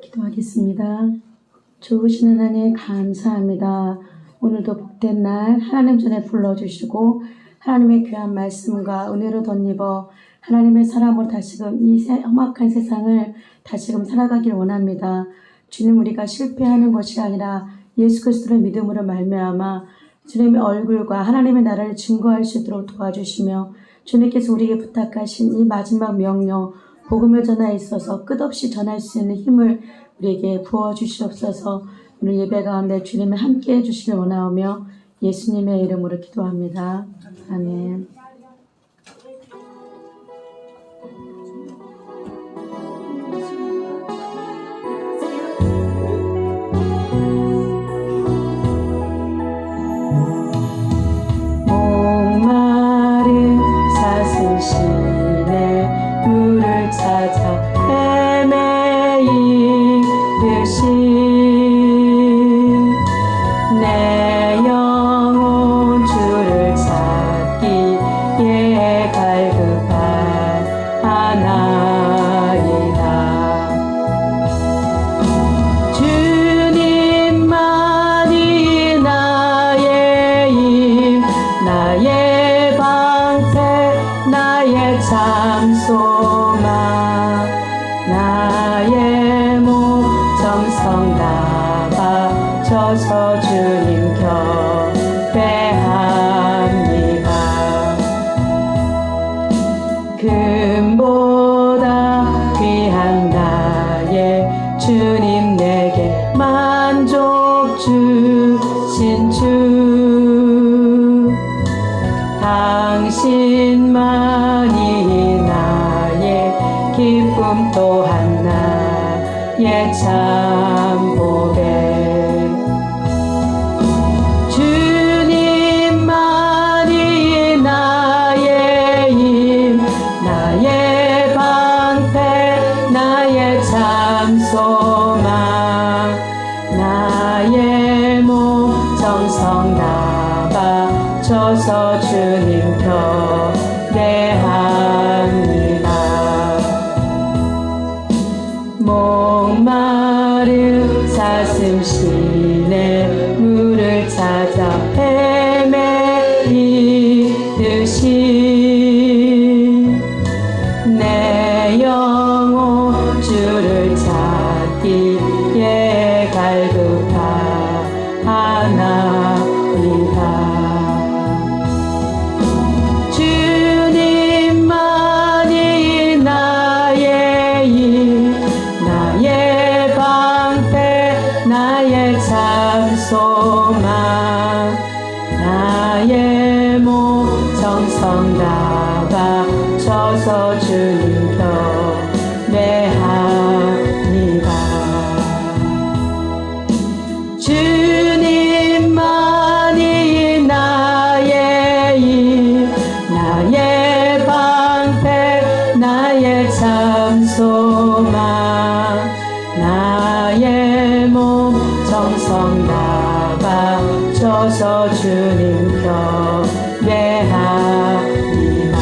기도하겠습니다. 좋으신 하나님 감사합니다. 오늘도 복된 날 하나님 전에 불러주시고 하나님의 귀한 말씀과 은혜로 덧입어 하나님의 사람으로 다시금 이 험악한 세상을 다시금 살아가길 원합니다. 주님, 우리가 실패하는 것이 아니라 예수 그리스도의 믿음으로 말미암아 주님의 얼굴과 하나님의 나라를 증거할 수 있도록 도와주시며 주님께서 우리에게 부탁하신 이 마지막 명령 복음의 전하에 있어서 끝없이 전할 수 있는 힘을 우리에게 부어주시옵소서. 오늘 예배 가운데 주님이 함께해 주시길 원하오며 예수님의 이름으로 기도합니다. 아멘. 목마른 사슴 시내 물을 찾아 헤매이듯이 내 영혼 주를 찾기에 갈급하나이다. 주님만이 나의 힘, 나의 방패, 나의 참 소망, 나의 몸 정성 다바쳐서 주님 곁에 합니다. 금보다 귀한 나의 주님, 내게 만족 주신 주, 당신만이 나의 기쁨 또한 나의 참 보배. 주님만이 나의 힘, 나의 방패, 나의 참 소망, 나의 몸 정성 다바쳐서 주님 곁에 합니다. 목마른 사슴 시내 물을 찾아 헤매이듯이 내 영혼 주를 찾기에 갈급하나이다. 주님만이 나의 힘, 나의 방패, 나의 참 소망, 나의 몸 정성 다바쳐서 주님 곁에 합니다. 주님만이 나의 힘, 나의 방패, 나의 참 소망, 나의 몸 정성 다바쳐서 주님 곁에 합니다.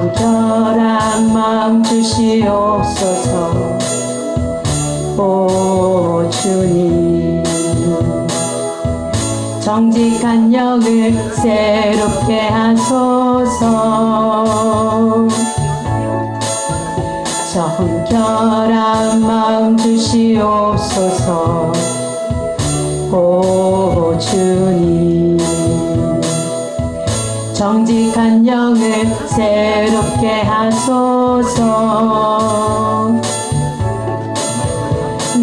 정결한 마음 주시옵소서. 오 주님, 정직한 영을 새롭게 하소서. 정결한 마음 주시옵소서. 오 주님, 정직한 영을 새롭게 하소서.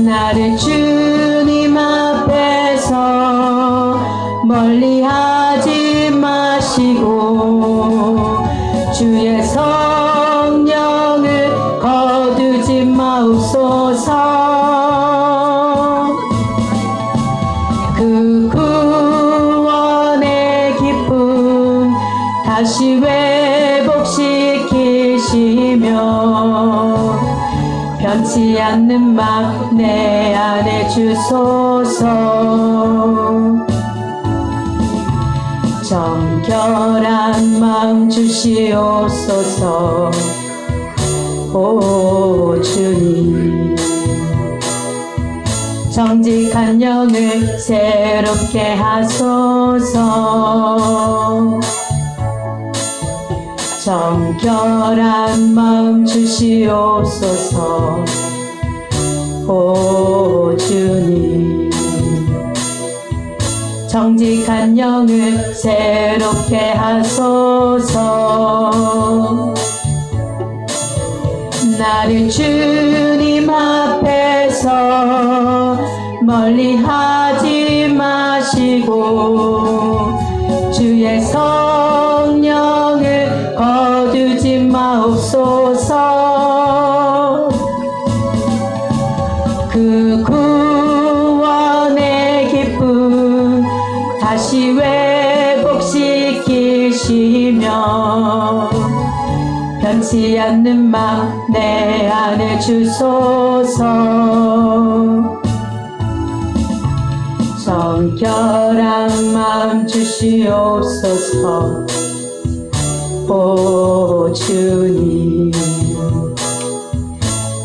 나를 주님 앞에서 멀리하지 마시고 주의 성령을 거두지 마옵소서. 주소서. 그 구원의 기쁨 다시 회복시키시며 변치 않는 맘 내 안에 주소서. 정결한 마음 주시옵소서. 오 주님, 정직한 영을 새롭게 하소서. 정결한 마음 주시옵소서. 오 주님, 정직한 영을 새롭게 하소서. 나를 주님 앞에서 멀리하지 마시고 주의 성령을 거두지 마옵소서. 그 구원의 기쁨 다시 회복시키시며 변치 않는 맘 내 안에 주소서. 정결한 마음 주시옵소서. 오 주님,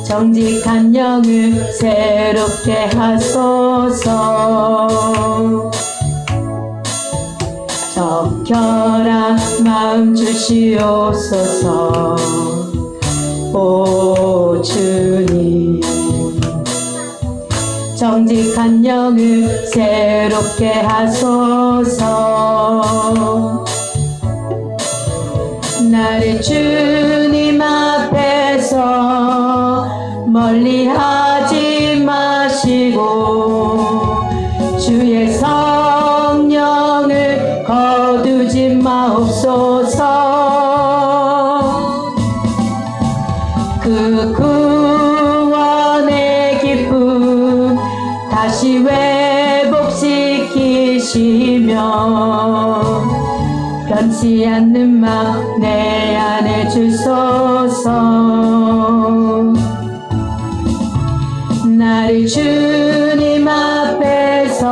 정직한 영을 새롭게 하소서. 정결한 마음 주시옵소서. 오 주님, 정직한 영을 새롭게 하소서. 나를 주님 앞에서 멀리하지 마시고 주의 성령을 거두지 마옵소서. 그 구원의 기쁨 다시 회복시키시며 변치 않는 맘 내 안에 주소서. 나를 주님 앞에서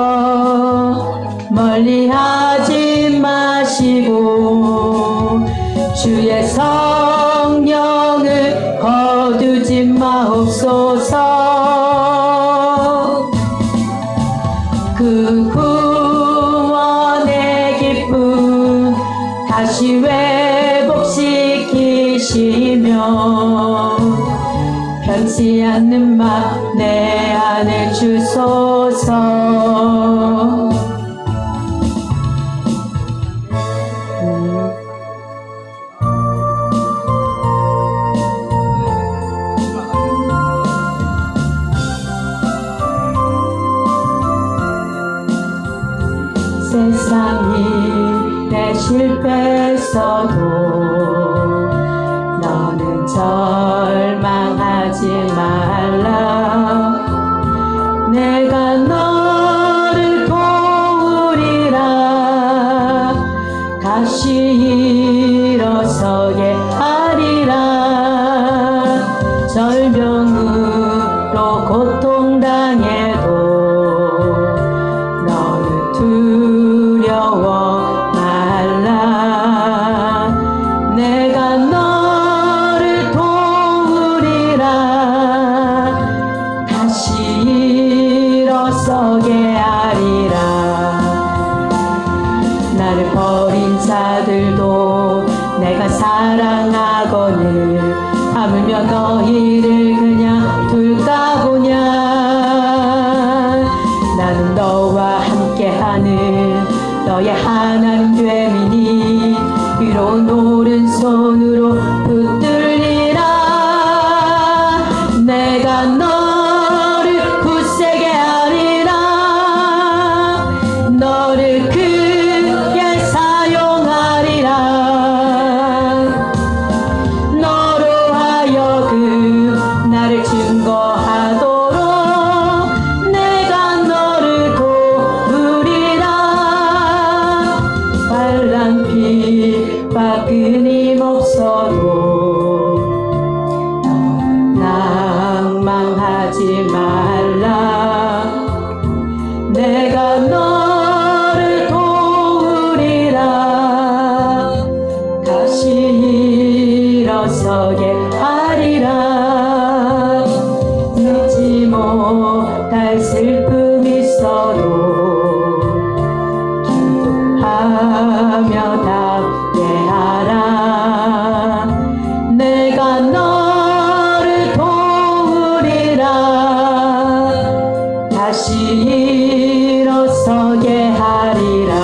멀리하지 마시고 주의 성령을 거두지 마옵소서. 그 구원의 기쁨 다시 회복시키시며 변치 않는 맘 내 안에 주소서. 세상이 내 실패했어도 너는 절망하지 말라. 내가 너를 도우리라. 다시 일어서게 하리라. 절병으로 고통당해도 너는 두려워 말라. 망하지 말라. 내가 너를 도우리라. 다시 일어서게 하리라. 잊지 못할 슬픔 있어도 기도하며 답례하라. 내가 너를 도우리라. 다시 일어서게 하리라.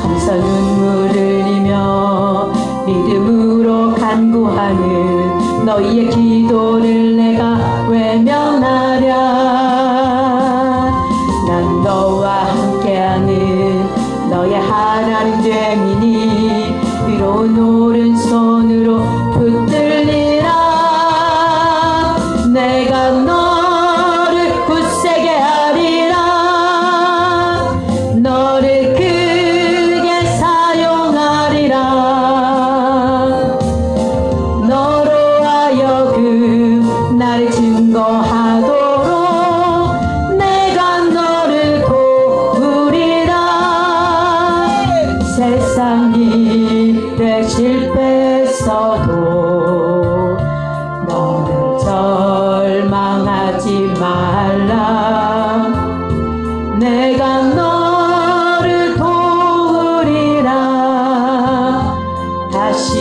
감사 눈물을 흘리며 믿음으로 간구하는 너희의 기도를 내가 외면하랴. 난 너와 함께하는 너의 하나님 됨이니 위로운 오른손으로 붙들리라. 내가 너를 굳세게 하리라. 너를 크게 사용하리라. 너로 하여금 나를 증거하도록 내가 너를 도우리라. 세상 일에 실패했어도 너는 절망하지 말라. 내가 너를 도우리라. 다시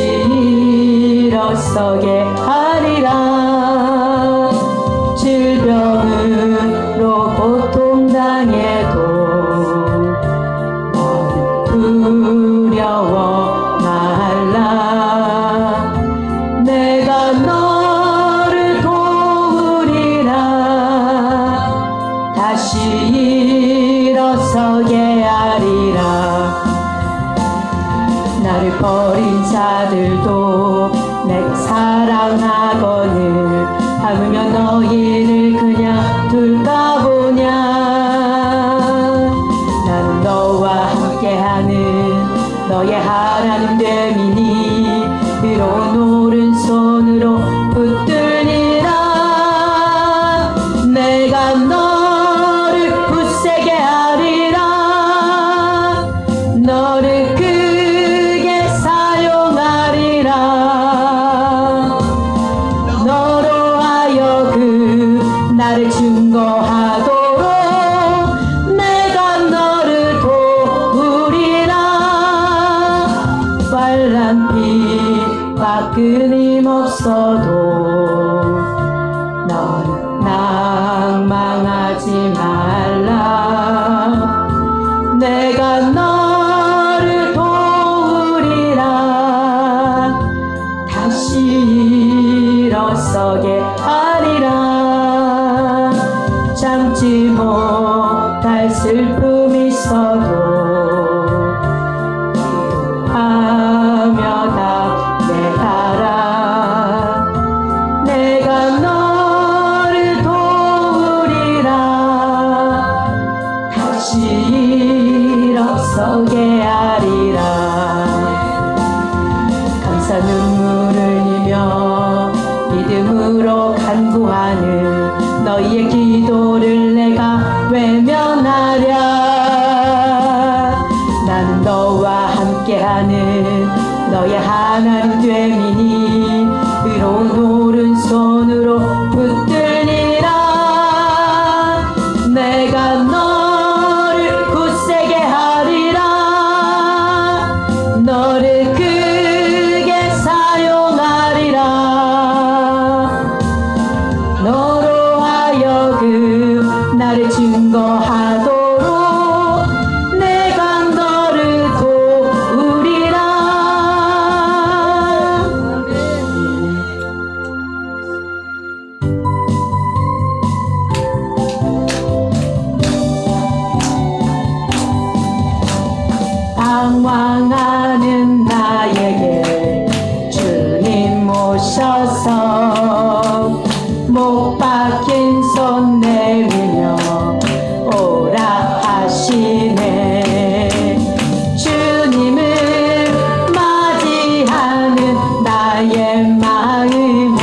일어서게 하리라. 질병으로 고통당해도 너는 두려워 말라. 내가 너를 도우리라. 다시 일어서게 하리라. 나를 버린 자들도 내 사랑하거늘 하물며 너희를 그냥 둘까 보냐. 나는 너와 함께하는 너의 하나님 됨이니 위로운 오른손으로 붙들리라. 내가 너를 굳세게 하리라. 너를 크게 사용하리라. 너로 하여금 나를 증거하도록 내가 너를 도우리라. 빨간 빛과 끊임없어도 너는 낭망하지 말라. 내가 너를 도우리라. 다시 일어서게 하리라. 참지 못할 슬픔 있어도 기도하며 답례하라. 내가 너를 도우리라. 다시 일어서게 하리라. 감사 눈물을 흘리며 믿음으로 간구하는 너희의 기도를 내가 외면하랴. 나는 너와 함께하는 너의 하나님 됨이니 위로운 오른손으로 붙들리라. 내가 너를 굳세게 하리라. 너를 크게 사용하리라. 너로 하여금 나를 증거하도록 내가 너를 도우리라. 방황하는 나에게 주님 오셔서 못 박힌 손 내밀며 오라 하시네. 주님을 맞이하는 나의 마음에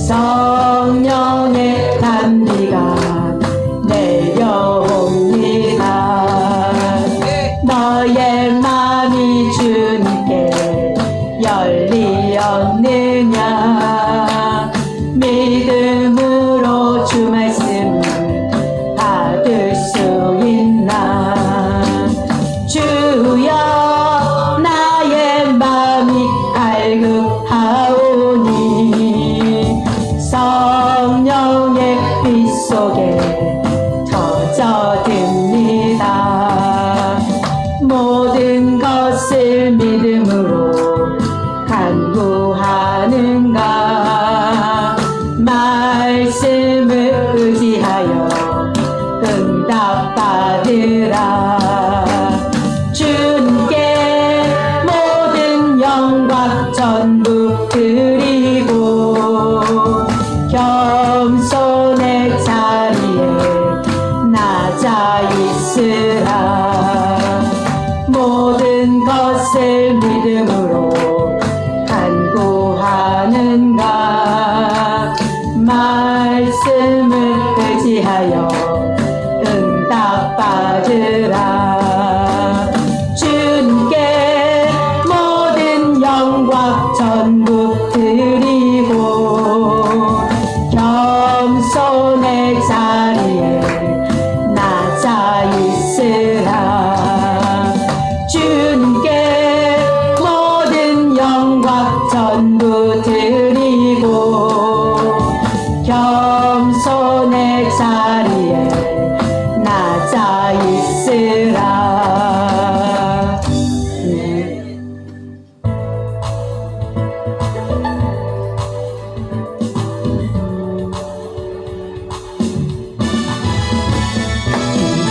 성령의 단비가 내려옵니다. 너의 마음이 주님께 열리었느냐. 믿음으로 주 말씀 받을 수 있나. 주여 나의 마음이 갈급하오니 성령의 빛 속에 젖어듭니다. 모든 것을 믿음으로 간구하는가. 말씀을 의지하여 응답받으라. 주님께 모든 영광 전부 드리고 겸손의 자리에 낮아 있으라. 모든 것을 믿음으로 간구하는가. 말씀을 의지하여 응답받으라. 주님께 모든 영광 전부 드리고 겸손의 자리에 낮아 있으라. 주님께 모든 영광 전부 드리고 겸손의 자리에 낮아 있으라.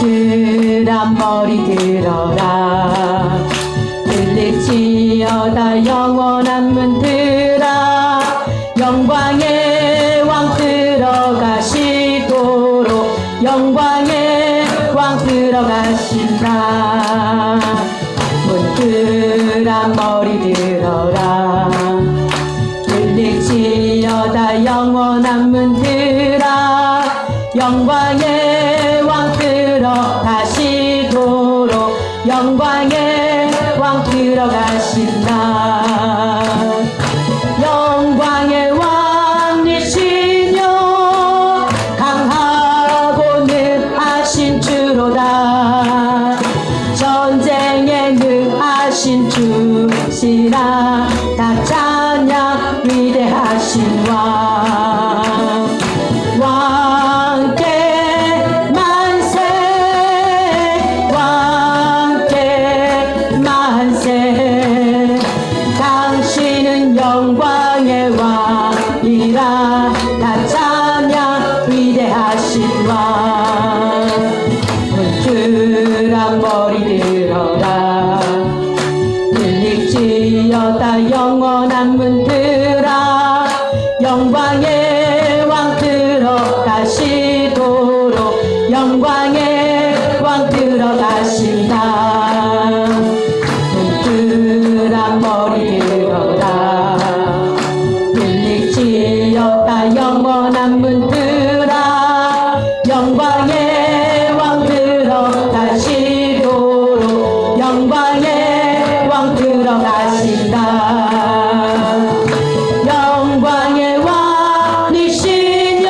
들아 머리 들어라. 들릴지어다 영원한 문 들아. 영광의 왕 들어가시도록 영광의 왕 들어가신다. 문 들아 머리 들어라. 들릴지어다 영원한 문 들아. 영광의 왕 들어가시도록 영광의 왕 들어가신다. 영광의 왕이시며 강하고 능하신 주로다. 전쟁에 능하신 주시라. 다 찬양 위대하신 왕. 왕께 만세 왕께 만세. 당신은 영광의 왕이라. 다 찬양 위대하신 왕. 문 들아 머리 들어라. 들릴지어다 영원한 문 들아. 영광의 왕 들어가시도록 영광의 왕 들어가신다. 문 들아 머리 들어라. 들릴지어다 영원한 문 들아. 영광의 왕 들어가시도록 영광의 왕 들어가신다. 영광의 왕이시며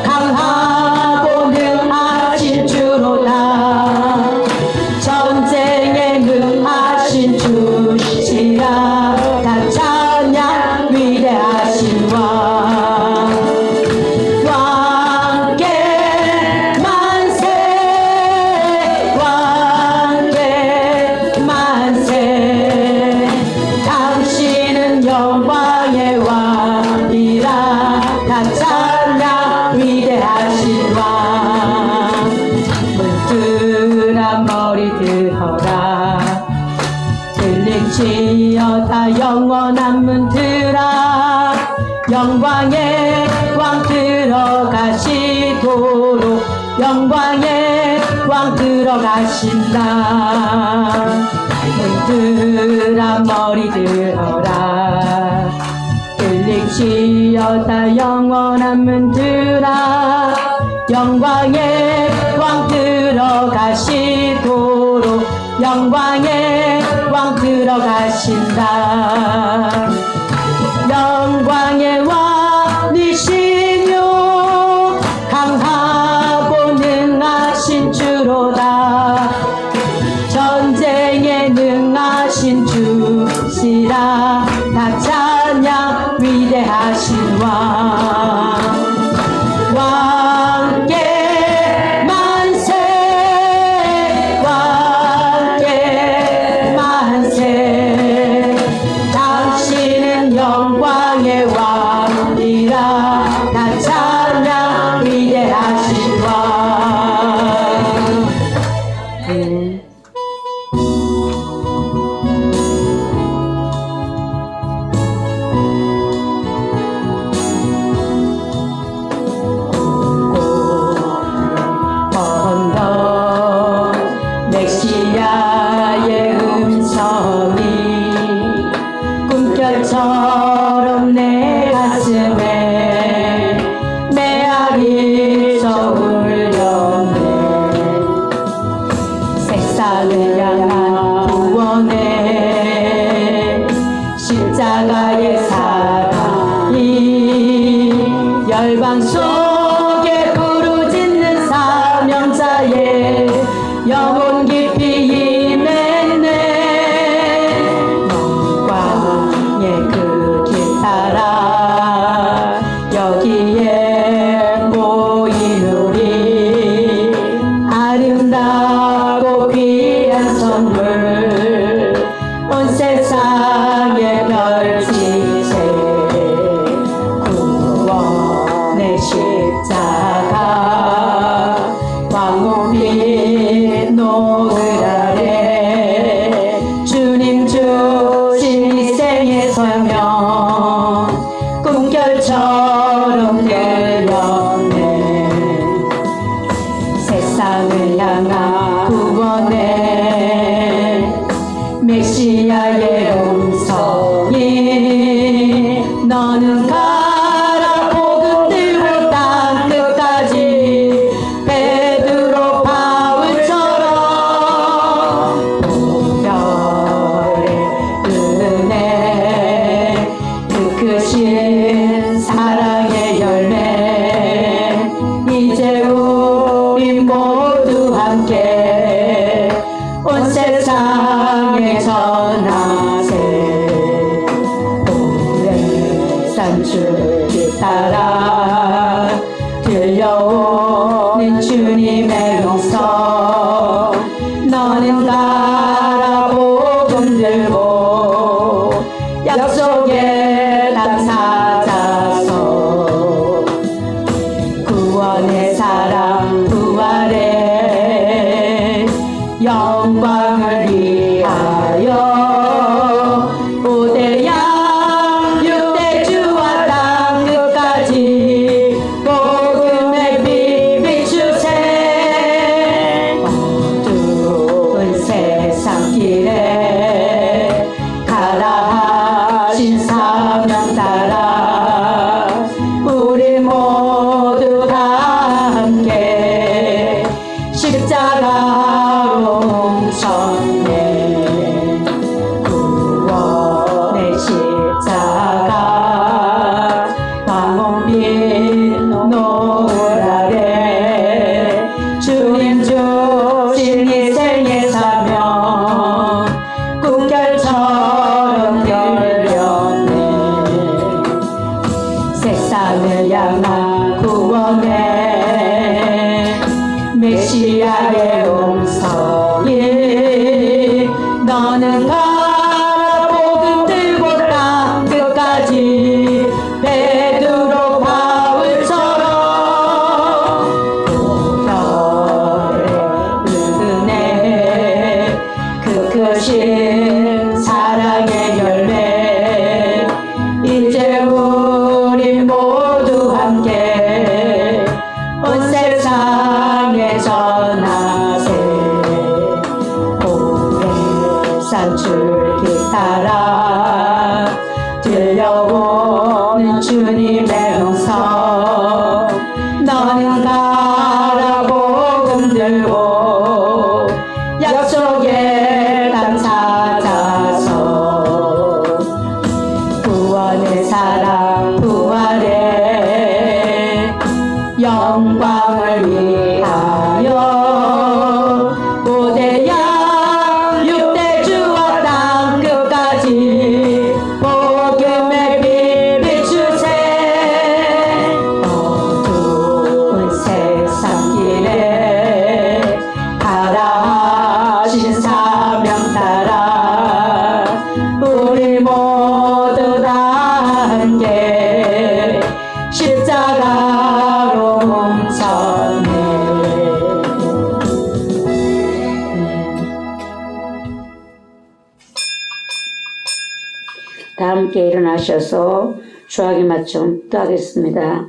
강하고 능하신 주로다. 전쟁에 능하신 주시라. 다 찬양 위대하신 왕. 왕께 만세 왕께 만세. 당신은 영광의 왕이라. 다 찬양 위대하신 왕. 문 들아 머리 들어라. 들릴지어다 영원한 문 들아. 영광의 왕 들어가시도록 영광의 왕 들어가신다. 문 들아 머리 들어라. 들릴지어다 쉬었다 영원한 문들아 영광의 왕 들어가시도록 영광의 왕 들어가신다 영광의 왕이시며 강하고 능하신 주로다 전쟁에 능하신 주시라 다 찬양 위대하신 왕 왕께 만세 왕께 만세 당신은 영광의 왕이라 다 찬양 위대하신 왕 메시아의 음성이 꿈결처럼 내 가슴에 메아리쳐 울렸네 세상을 향한 구원의 십자가의 사랑이 열방 속에 부르짖는 사명자의 영혼 깊이 임했네 영광의 그 길 따라 여기에 모인 우리 아름답고 귀한 선물 온 세상의 별짓에 구원의 십자가 황혼빛 노을 아래 주님 주신 희생의 설명 꿈결처럼 들렸네 세상을 향한 구원의 메시아의 음성이 너는 가라 복음 들고 땅 끝까지 베드로 바울처럼 별의 은혜 그 크신 사랑의 열매 이제 우리 모두 함께 온 세상에 전하세 오랜 줄기 따라 들려오는 주님의 음성 너는 가라 복음 들고 약속의 땅 찾아서 구원의 사랑 부활의 영광을 위하여 오대양 육대주와 땅 끝까지 복음의 빛 비추세 어두운 세상 길에 가라 하신 사명 따라 우리 모두 다 함께 십자가로 뭉쳤네 구원의 십자가 황혼빛 노을 아래 주님 주신 희생의 사명 꿈결처럼 열렸네 세상을 향한 구원의 메시아의 음성이 너는 가라 복음 들고 땅 끝까지 베드로 바울처럼 별의 은혜 그 크신 사랑의 열매 이제 우리 모두 함께 온 세상에 전하세 주님의 음성 너는 가라 복음 들고 약속의 땅 찾아서 구원의 사랑 부활의 영광을 위하여 고대양 육대 주와 땅 끝까지 복음의 빛 비추세 어두운 세상 길에 가라 하신 사명 따라 우리 모두 다 함께 십자가로 뭉쳤네. 다 함께 일어나셔서 주하기 맞춤 또 하겠습니다.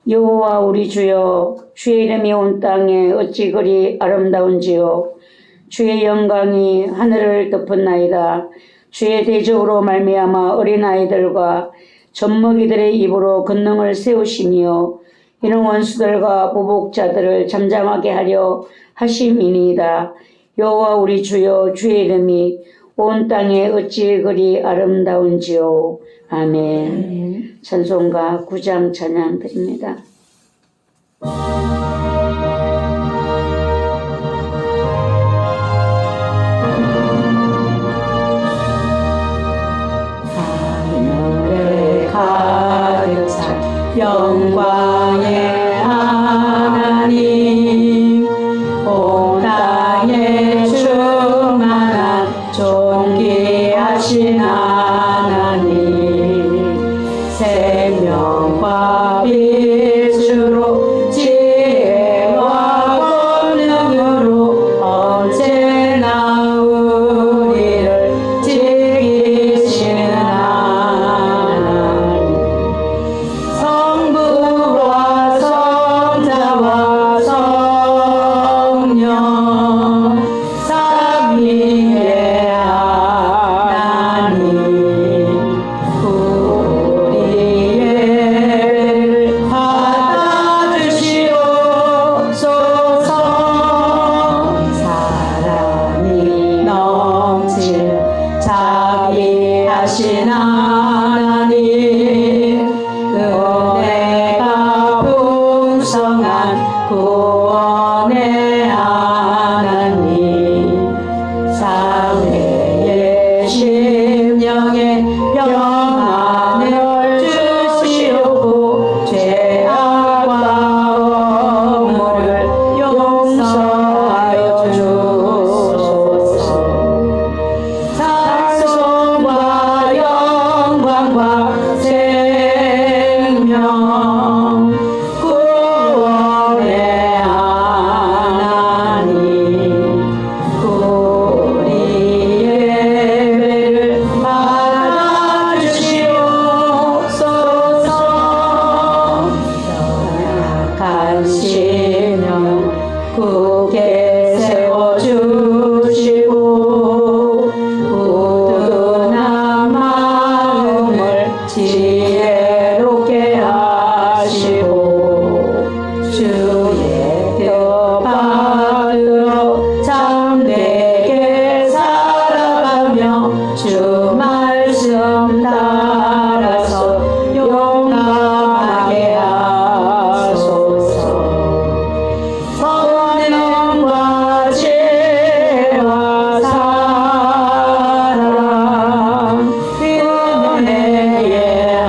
여호와 우리 주여 주의 이름이 온 땅에 어찌 그리 아름다운지요 주의 영광이 하늘을 덮었나이다. 주의 대적으로 말미암아 어린아이들과 젖먹이들의 입으로 권능을 세우시며 이는 원수들과 보복자들을 잠잠하게 하려 하심이니이다. 여호와 우리 주여 주의 이름이 온 땅에 어찌 그리 아름다운지요. 아멘. 찬송가 9장 찬양 드립니다. 하늘에 가득 찬 영광의 하나님 온 땅에 충만한 존귀하신 하나님 생명과 빛으로 지혜와 권능으로 언제나 우리를 지키시는 하나님 성부와 성자와 성령 삼위의 하나님 우리 예배를 받아주시옵소서. 사랑이 넘치는 자비하신 하나님 은혜가 풍성한 구원의 하나님 사회의 심령에 평안을 주시옵고 죄악과 허물을 용서하여 주소서. 찬송과 영광과 생명 구원의 하나님 우리 예배를 받아주시옵소서. 연약한 심령 굳게 세워주시고 우둔한 마음을 지혜롭게 하시고 주의 뜻 받들어 참되게 살아가며 주 말씀 따라서 용감하게 하소서. 성령과 지혜와 사랑 은혜의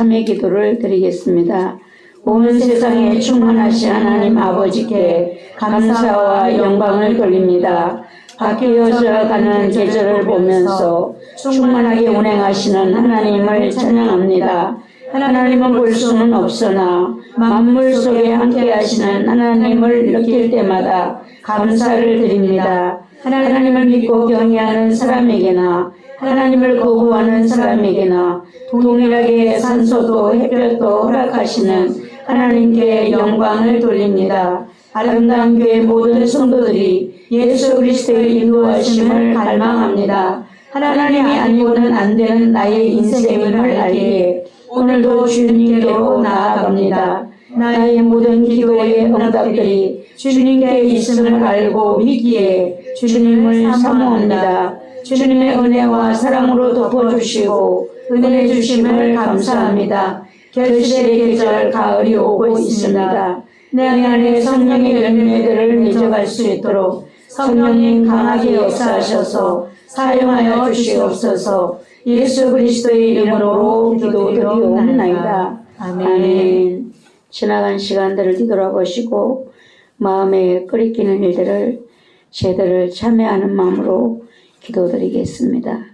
참회 기도를 드리겠습니다. 온 세상에 충만하신 하나님 아버지께 감사와 영광을 돌립니다. 바뀌어져 가는 계절을 보면서 충만하게 운행하시는 하나님을 찬양합니다. 하나님은 볼 수는 없으나 만물 속에 함께 하시는 하나님을 느낄 때마다 감사를 드립니다. 하나님을 믿고 경외하는 사람에게나 하나님을 거부하는 사람에게나 동일하게 산소도 햇볕도 허락하시는 하나님께 영광을 돌립니다. 아름다운 교회 모든 성도들이 예수 그리스도의 인도하심을 갈망합니다. 하나님이 아니고는 안 되는 나의 인생임을 알기에 오늘도 주님께로 나아갑니다. 나의 모든 기도의 응답들이 주님께 있음을 알고 믿기에 주님을 사모합니다. 주님의 은혜와 사랑으로 덮어주시고 은혜 주심을 감사합니다. 결실의 계절 가을이 오고 있습니다. 내 안에 성령의 열매들을 맺어갈 수 있도록 성령님 강하게 역사하셔서 사용하여 주시옵소서. 예수 그리스도의 이름으로 기도드리옵나이다. 아멘. 지나간 시간들을 뒤돌아보시고 마음에 끓이끼는 일들을 제대로 참여하는 마음으로 기도드리겠습니다.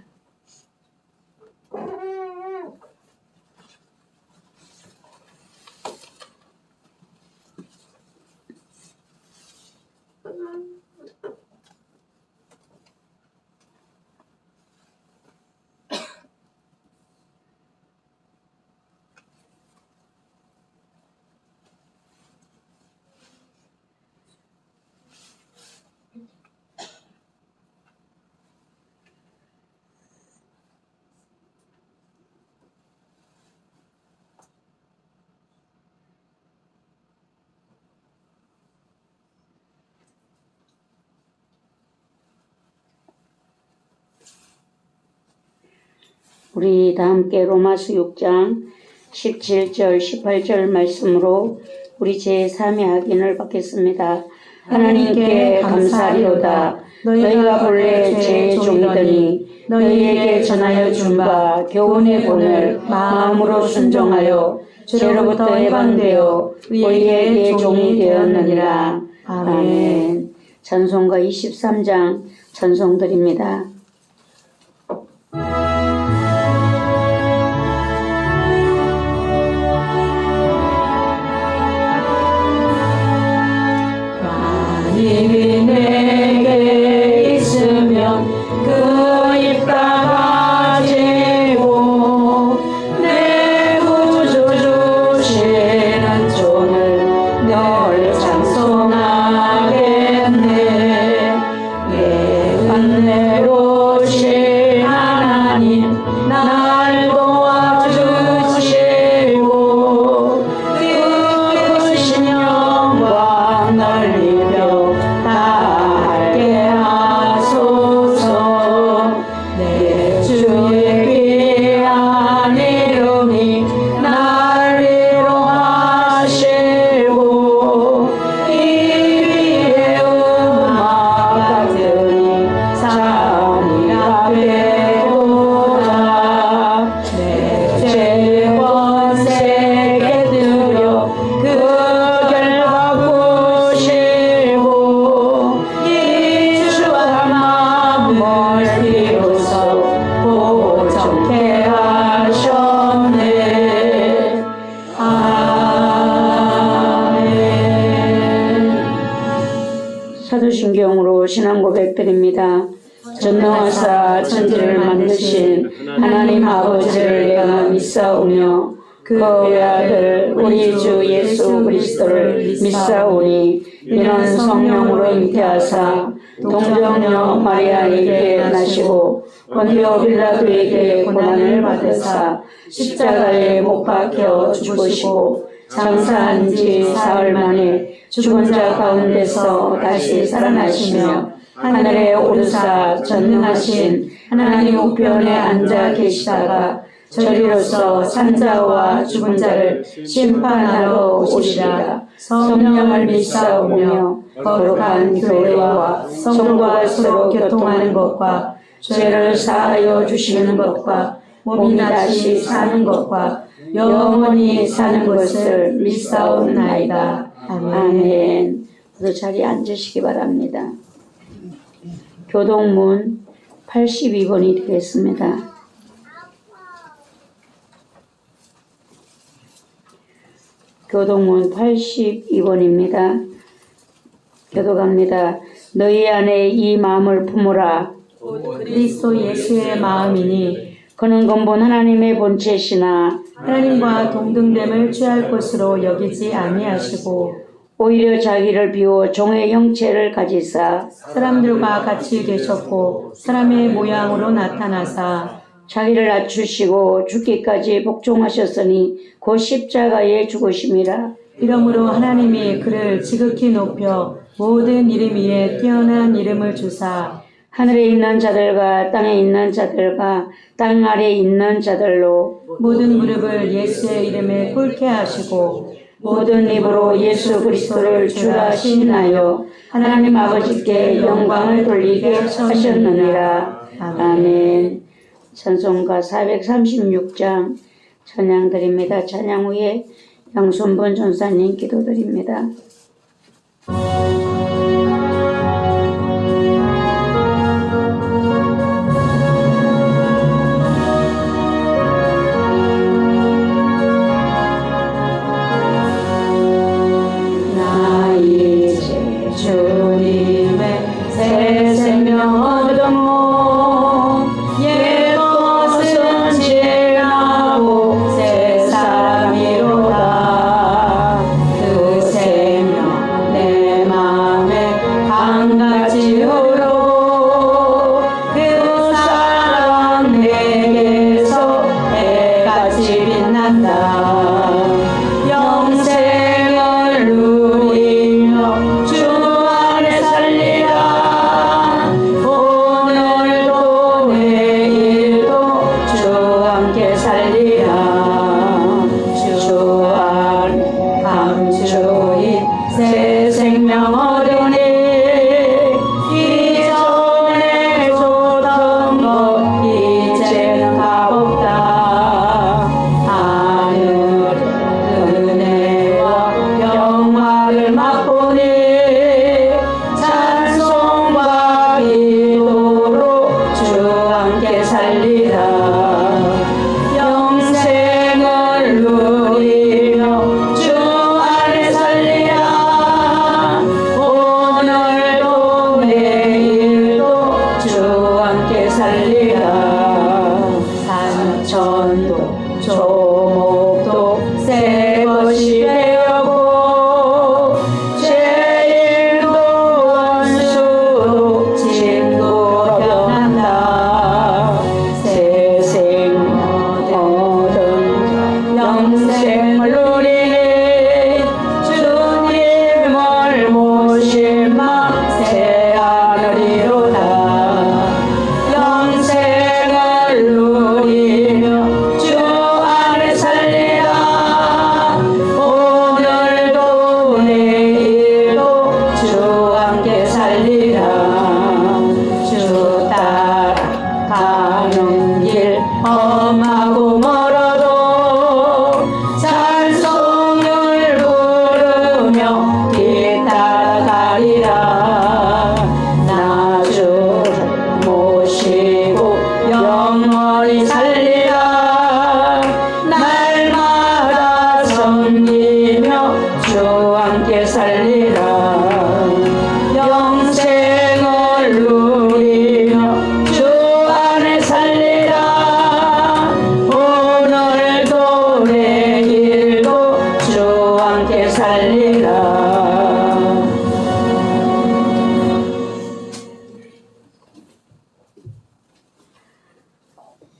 우리 다 함께 로마서 6장 17절 18절 말씀으로 우리 제3의 확인을 받겠습니다. 하나님께 감사하리로다. 너희가 본래 제 종이더니 너희에게 전하여 준 바 교훈의 본을 마음으로 순종하여 죄로부터 해방되어 의의 종이 되었느니라. 아멘. 찬송가 23장 찬송드립니다. 힘이 내게 있으면 그 입 다가지고 내 구주 주시는 종을 늘 찬송하겠네. 예반대로신 하나님 날 도와주시고 그 크신 영광 넓히며 닿게 하소서. 내 주의 귀한 이름이 날 위로하시고 이 위에 음악 같으니 산이라 배우다. 내 죄 번세게 들여 그 결과 보시고 이주한 마음을 비로소 보정케 하셨네. 아멘. 사도신경으로 신앙 고백드립니다. 전능하사 천지를 만드신 하나님 아버지를 내가 믿사오며 그 외아들 우리 주 예수 그리스도를 믿사오니 이는 성령으로 잉태하사 동정녀 마리아에게 나시고 본디오 빌라도에게 고난을 받으사 십자가에 못 박혀 죽으시고 장사한 지 사흘 만에 죽은 자 가운데서 다시 살아나시며 하늘에 오르사 전능하신 하나님 우편에 앉아 계시다가 저리로서 산자와 죽은 자를 심판하러 오시리라. 성령을 믿사오며 거룩한 교회와 성도가 서로 교통하는 것과 죄를 사하여 주시는 것과 몸이 다시 사는 것과 영원히 사는 것을 믿사옵나이다. 아멘. 아멘. 모두 자리에 앉으시기 바랍니다. 교동문 82번이 되겠습니다. 교동문 82번입니다. 교독합니다. 너희 안에 이 마음을 품으라. 그리스도 예수의 마음이니 그는 근본 하나님의 본체시나 하나님과 동등됨을 취할 것으로 여기지 아니하시고 오히려 자기를 비워 종의 형체를 가지사 사람들과 같이 계셨고 사람의 모양으로 나타나사 자기를 낮추시고 죽기까지 복종하셨으니 곧 십자가에 죽으심이라. 이러므로 하나님이 그를 지극히 높여 모든 이름 위에 뛰어난 이름을 주사 하늘에 있는 자들과 땅에 있는 자들과 땅 아래에 있는 자들로 모든 무릎을 예수의 이름에 꿇게 하시고 모든 입으로 예수 그리스도를 주라 시인하여 하나님 아버지께 영광을 돌리게 하셨느니라. 아멘. 찬송가 436장 찬양드립니다. 찬양 후에 양순분 전사님 기도드립니다. 나 이제 주님의 새 생명 얻었모 옛 것은 지나고 새 사람이로다 그 생명 내 맘에 강같이 흐르고 그 사랑 내게서 해같이 빛난다 영생을 누리며 주 안에 살리라 오늘도 내일도 주 함께 살리라 주 안에 감주히 새 생명 얻으니 이전에 줬던 것 이제는 값없다 하늘의 은혜와 영광을 맛보니 찬송과 기도로 주 함께 살리라 영생을 누리며 주 안에 살리라 오늘도 내일도 주 함께 살리라 산천도 조목도 새 것이 되었고 죄인도 원수도 친구로 변한다 새 생명 얻은 영생을 누리니 주님을 모심마 새 하늘이로다 영생을 누리며 주 안에 살리라 오늘도 내일도 주 함께 살리라 주 따라가는 길 험하고 멀어도 찬송을 부르며 뒤따라가리라 나 주를 모시고 영원히 살리라 날마다 섬기며 주 함께 살리라 영생을 누리며 주 안에 살리라 오늘도 내일도 주 함께 살리라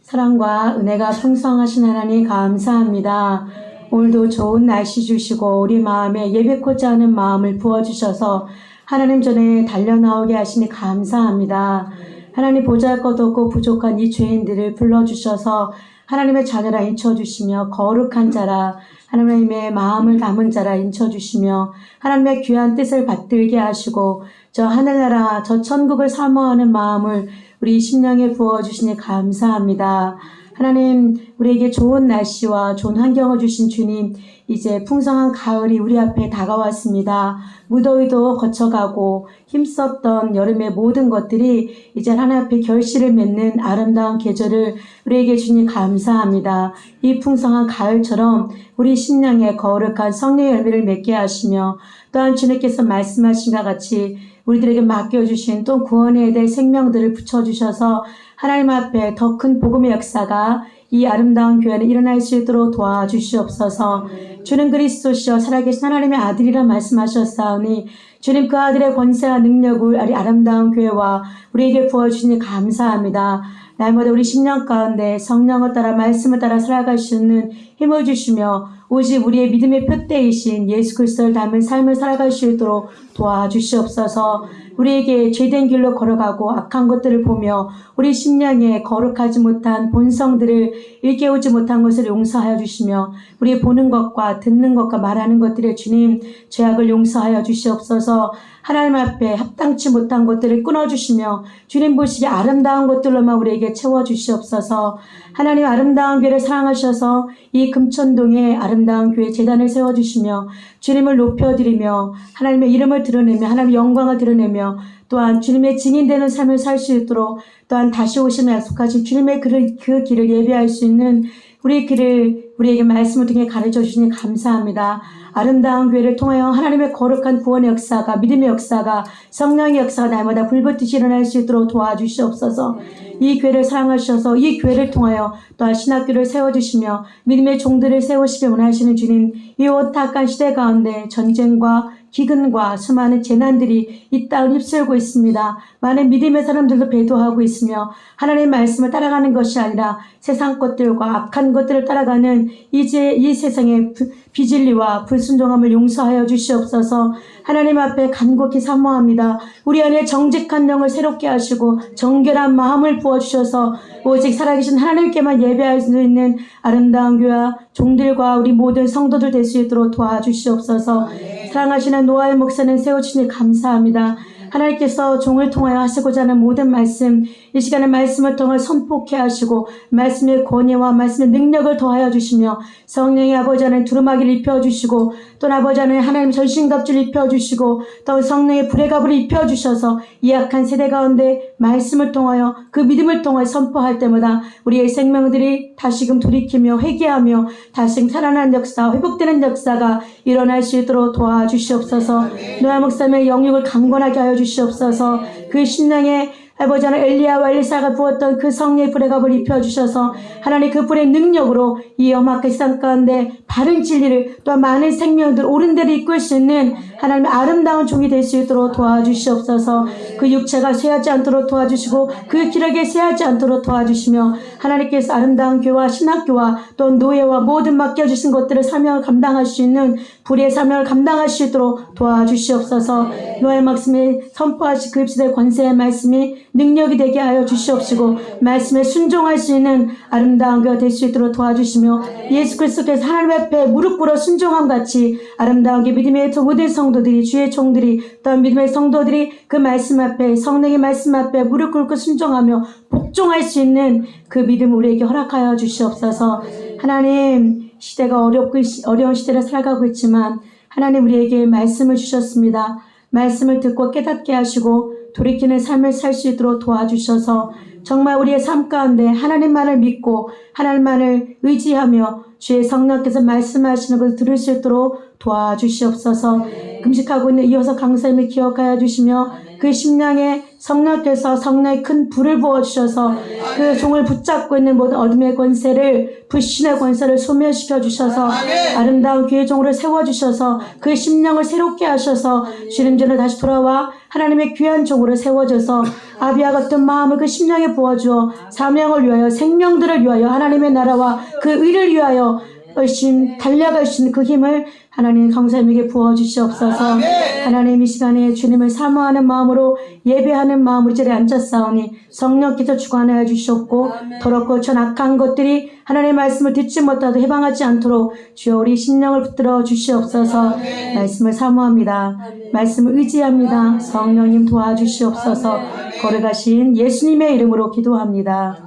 사랑과 은혜가 풍성하신 하나님 감사합니다. 오늘도 좋은 날씨 주시고 우리 마음에 예배코자 하는 마음을 부어주셔서 하나님 전에 달려나오게 하시니 감사합니다. 하나님 보잘것없고 부족한 이 죄인들을 불러주셔서 하나님의 자녀라 인쳐주시며 거룩한 자라 하나님의 마음을 담은 자라 인쳐주시며 하나님의 귀한 뜻을 받들게 하시고 저 하늘나라 저 천국을 사모하는 마음을 우리 심령에 부어주시니 감사합니다. 하나님 우리에게 좋은 날씨와 좋은 환경을 주신 주님, 이제 풍성한 가을이 우리 앞에 다가왔습니다. 무더위도 거쳐가고 힘썼던 여름의 모든 것들이 이제 하나님 앞에 결실을 맺는 아름다운 계절을 우리에게 주니 감사합니다. 이 풍성한 가을처럼 우리 심령에 거룩한 성령의 열매를 맺게 하시며, 또한 주님께서 말씀하신 것 같이 우리들에게 맡겨주신 또 구원해야 될 생명들을 붙여주셔서 하나님 앞에 더 큰 복음의 역사가 이 아름다운 교회는 일어날 수 있도록 도와주시옵소서. 주는 그리스도시여 살아계신 하나님의 아들이라 말씀하셨사오니 주님 그 아들의 권세와 능력을 이 아름다운 교회와 우리에게 부어주시니 감사합니다. 날마다 우리 10년 가운데 성령을 따라 말씀을 따라 살아갈 수 있는 힘을 주시며 오직 우리의 믿음의 표대이신 예수 그리스도를 닮은 삶을 살아갈 수 있도록 도와주시옵소서. 우리에게 죄된 길로 걸어가고 악한 것들을 보며 우리 심령에 거룩하지 못한 본성들을 일깨우지 못한 것을 용서하여 주시며 우리 보는 것과 듣는 것과 말하는 것들의 주님 죄악을 용서하여 주시옵소서. 하나님 앞에 합당치 못한 것들을 끊어주시며 주님 보시기에 아름다운 것들로만 우리에게 채워주시옵소서. 하나님 아름다운 교회를 사랑하셔서 이 금천동에 아름다운 교회 재단을 세워주시며 주님을 높여드리며 하나님의 이름을 드러내며 하나님의 영광을 드러내며 또한 주님의 증인되는 삶을 살 수 있도록 또한 다시 오시는 약속하신 주님의 그 길을 예배할 수 있는 우리의 길을 우리에게 말씀을 통해 가르쳐 주시니 감사합니다. 아름다운 교회를 통하여 하나님의 거룩한 구원의 역사가 믿음의 역사가 성령의 역사가 날마다 불붙듯이 일어날 수 있도록 도와주시옵소서. 이 교회를 사랑하셔서 이 교회를 통하여 또한 신학교를 세워주시며 믿음의 종들을 세우시길 원하시는 주님, 이 오탁한 시대 가운데 전쟁과 기근과 수많은 재난들이 이 땅을 휩쓸고 있습니다. 많은 믿음의 사람들도 배도하고 있으며 하나님의 말씀을 따라가는 것이 아니라 세상 것들과 악한 것들을 따라가는 이제 이 세상의 비진리와 불순종함을 용서하여 주시옵소서. 하나님 앞에 간곡히 사모합니다. 우리 안에 정직한 영을 새롭게 하시고 정결한 마음을 부어주셔서 오직 살아계신 하나님께만 예배할 수 있는 아름다운 교회와 종들과 우리 모든 성도들 될 수 있도록 도와주시옵소서. 사랑하시는 노아의 목사님 세워주시니 감사합니다. 하나님께서 종을 통하여 하시고자 하는 모든 말씀, 이 시간에 말씀을 통해 선포케 하시고 말씀의 권위와 말씀의 능력을 더하여 주시며 성령의 아버지 안에 두루마기를 입혀주시고 또 아버지 안에 하나님 전신갑주를 입혀주시고 또 성령의 불의 갑을 입혀주셔서 이 악한 세대 가운데 말씀을 통하여 그 믿음을 통하여 선포할 때마다 우리의 생명들이 다시금 돌이키며 회개하며 다시금 살아나는 역사, 회복되는 역사가 일어날 수 있도록 도와주시옵소서. 노아 목사님의 영육을 강건하게 하여 주시옵소서. 그 심령에 아버지 하나님 엘리야와 엘리사가 부었던 그 성령의 불의 갑을 입혀주셔서 하나님 그 불의 능력으로 이 험악한 세상 가운데 바른 진리를 또 많은 생명들 옳은 데를 이끌 수 있는 하나님의 아름다운 종이 될 수 있도록 도와주시옵소서. 그 육체가 쇠하지 않도록 도와주시고 그 기력에 쇠하지 않도록 도와주시며 하나님께서 아름다운 교회와 신학교와 또 노예와 모든 맡겨주신 것들을 사명을 감당할 수 있는 불의 사명을 감당할 수 있도록 도와주시옵소서. 노아의 말씀에 선포하신 그 입시대 권세의 말씀이 능력이 되게 하여 주시옵시고 말씀에 순종할 수 있는 아름다운 교회가 될 수 있도록 도와주시며 예수 그리스도께서 하나님 앞에 무릎 꿇어 순종함 같이 아름다운게 믿음의 모든 성도들이 주의 종들이 또한 믿음의 성도들이 그 말씀 앞에 성령의 말씀 앞에 무릎 꿇고 순종하며 복종할 수 있는 그 믿음 우리에게 허락하여 주시옵소서. 하나님 시대가 어려운 시대를 살아가고 있지만 하나님 우리에게 말씀을 주셨습니다. 말씀을 듣고 깨닫게 하시고 돌이키는 삶을 살 수 있도록 도와주셔서 정말 우리의 삶 가운데 하나님만을 믿고 하나님만을 의지하며 주의 성령께서 말씀하시는 것을 들을 수 있도록 도와주시옵소서. 금식하고 있는 이어서 강사님을 기억하여 주시며 그 심령에 성령께서 성령의 큰 불을 부어주셔서 그 종을 붙잡고 있는 모든 어둠의 권세를 불신의 권세를 소멸시켜 주셔서 아름다운 교회 종으로 세워주셔서 그 심령을 새롭게 하셔서 주님 전에 다시 돌아와 하나님의 귀한 종으로 세워져서 아비와 같은 마음을 그 심령에 부어주어 사명을 위하여 생명들을 위하여 하나님의 나라와 그 의를 위하여 열심히 달려갈 수 있는 그 힘을 하나님 강사님에게 부어주시옵소서. 하나님 이 시간에 주님을 사모하는 마음으로 예배하는 마음으로 자리에 앉았사오니 성령께서 주관하여 주시옵고 더럽고 전악한 것들이 하나님의 말씀을 듣지 못하도 해방하지 않도록 주여 우리 심령을 붙들어 주시옵소서. 말씀을 사모합니다. 말씀을 의지합니다. 성령님 도와주시옵소서. 걸어가신 예수님의 이름으로 기도합니다.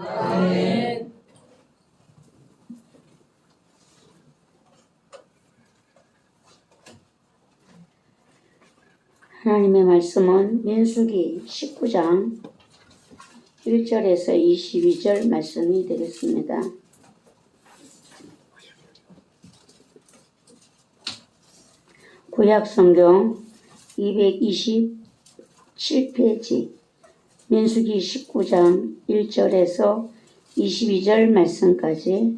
하나님의 말씀은 민수기 19장 1절에서 22절 말씀이 되겠습니다. 구약성경 227페이지 민수기 19장 1절에서 22절 말씀까지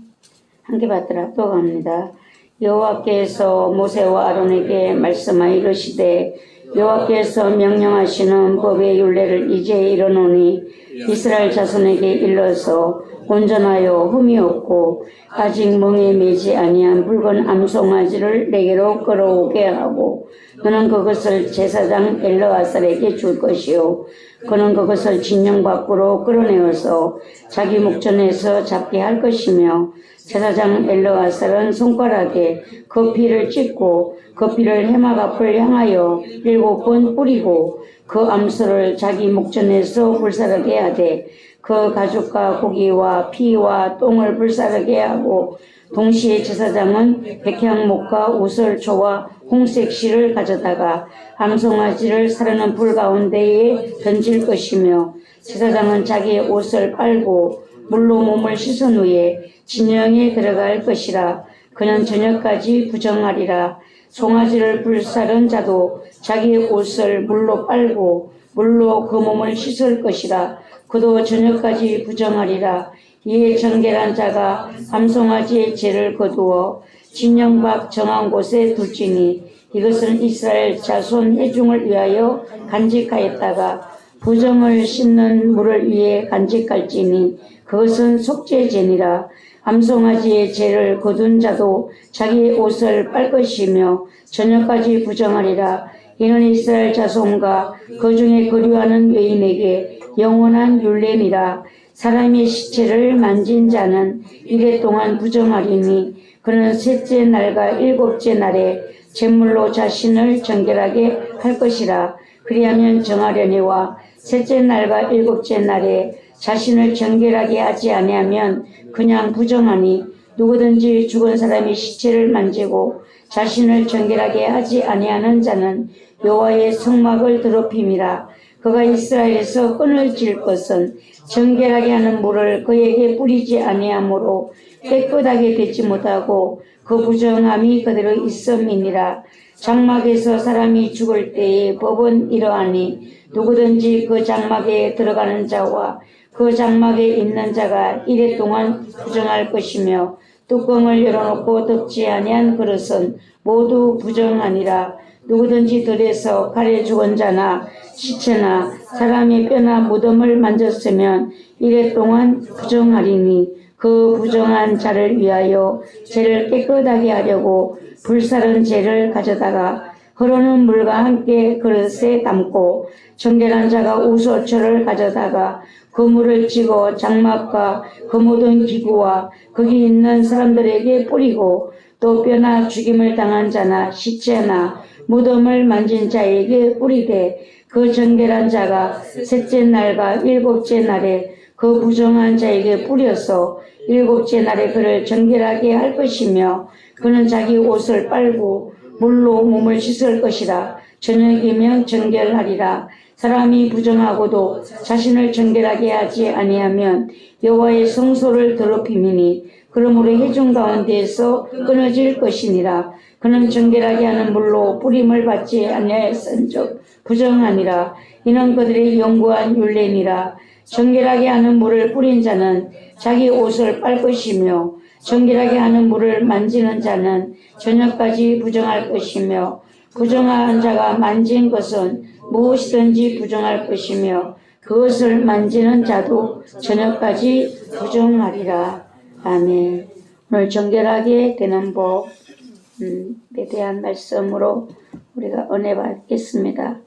함께 받들어 합독합니다. 여호와께서 모세와 아론에게 말씀하여 이르시되 여호와께서 명령하시는 법의 율례를 이제 이르노니 이스라엘 자손에게 일러서 온전하여 흠이 없고 아직 멍에 매지 아니한 붉은 암송아지를 내게로 끌어오게 하고 그는 그것을 제사장 엘르아살에게 줄 것이요 그는 그것을 진영 밖으로 끌어내어서 자기 목전에서 잡게 할 것이며 제사장 엘르아살은 손가락에 그 피를 찍고 그 피를 해막 앞을 향하여 7번 뿌리고 그 암소를 자기 목전에서 불사르게 하되 그 가죽과 고기와 피와 똥을 불사르게 하고 동시에 제사장은 백향목과 우설초와 홍색 실을 가져다가 암송아지를 사르는 불 가운데에 던질 것이며 제사장은 자기의 옷을 빨고 물로 몸을 씻은 후에 진영에 들어갈 것이라. 그는 저녁까지 부정하리라. 송아지를 불사른 자도 자기의 옷을 물로 빨고 물로 그 몸을 씻을 것이라. 그도 저녁까지 부정하리라. 이에 정결한 자가 암송아지의 죄를 거두어 진영 밖 정한 곳에 둘지니 이것은 이스라엘 자손 회중을 위하여 간직하였다가 부정을 씻는 물을 위해 간직할지니 그것은 속죄죄니라. 암송아지의 죄를 거둔 자도 자기의 옷을 빨 것이며 저녁까지 부정하리라. 이는 이스라엘 자손과 그 중에 거류하는 외인에게 영원한 율례니라. 사람의 시체를 만진 자는 이래 동안 부정하리니 그는 셋째 날과 일곱째 날에 제물로 자신을 정결하게 할 것이라. 그리하면 정하려니와 셋째 날과 일곱째 날에 자신을 정결하게 하지 아니하면 그냥 부정하니 누구든지 죽은 사람의 시체를 만지고 자신을 정결하게 하지 아니하는 자는 여호와의 성막을 더럽힘이라. 그가 이스라엘에서 끊어질 것은 정결하게 하는 물을 그에게 뿌리지 아니하므로 깨끗하게 되지 못하고 그 부정함이 그대로 있음이니라. 장막에서 사람이 죽을 때의 법은 이러하니 누구든지 그 장막에 들어가는 자와 그 장막에 있는 자가 이래 동안 부정할 것이며 뚜껑을 열어놓고 덮지 아니한 그릇은 모두 부정하니라. 누구든지 들에서 칼에 죽은 자나 시체나 사람의 뼈나 무덤을 만졌으면 이래 동안 부정하리니 그 부정한 자를 위하여 죄를 깨끗하게 하려고 불사른 죄를 가져다가 흐르는 물과 함께 그릇에 담고 정결한 자가 우소초를 가져다가 그 물을 찍어 장막과 그 모든 기구와 거기 있는 사람들에게 뿌리고 또 뼈나 죽임을 당한 자나 시체나 무덤을 만진 자에게 뿌리되 그 정결한 자가 셋째 날과 일곱째 날에 그 부정한 자에게 뿌려서 일곱째 날에 그를 정결하게 할 것이며 그는 자기 옷을 빨고 물로 몸을 씻을 것이라. 저녁이면 정결하리라. 사람이 부정하고도 자신을 정결하게 하지 아니하면 여호와의 성소를 더럽힘이니 그러므로 회중 가운데에서 끊어질 것이니라. 그는 정결하게 하는 물로 뿌림을 받지 아니하였은즉 부정하니라. 이는 그들의 영구한 율례니라. 정결하게 하는 물을 뿌린 자는 자기 옷을 빨 것이며 정결하게 하는 물을 만지는 자는 저녁까지 부정할 것이며 부정한 자가 만진 것은 무엇이든지 부정할 것이며 그것을 만지는 자도 저녁까지 부정하리라. 아멘. 오늘 정결하게 되는 법에 대한 말씀으로 우리가 은혜 받겠습니다.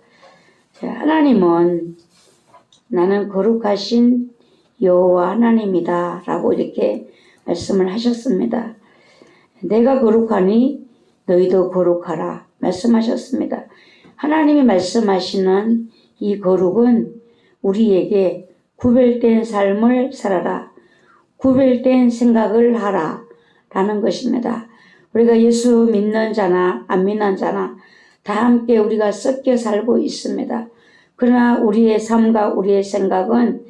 하나님은 나는 거룩하신 여호와 하나님이다 라고 이렇게 말씀을 하셨습니다. 내가 거룩하니 너희도 거룩하라 말씀하셨습니다. 하나님이 말씀하시는 이 거룩은 우리에게 구별된 삶을 살아라, 구별된 생각을 하라 라는 것입니다. 우리가 예수 믿는 자나 안 믿는 자나 다 함께 우리가 섞여 살고 있습니다. 그러나 우리의 삶과 우리의 생각은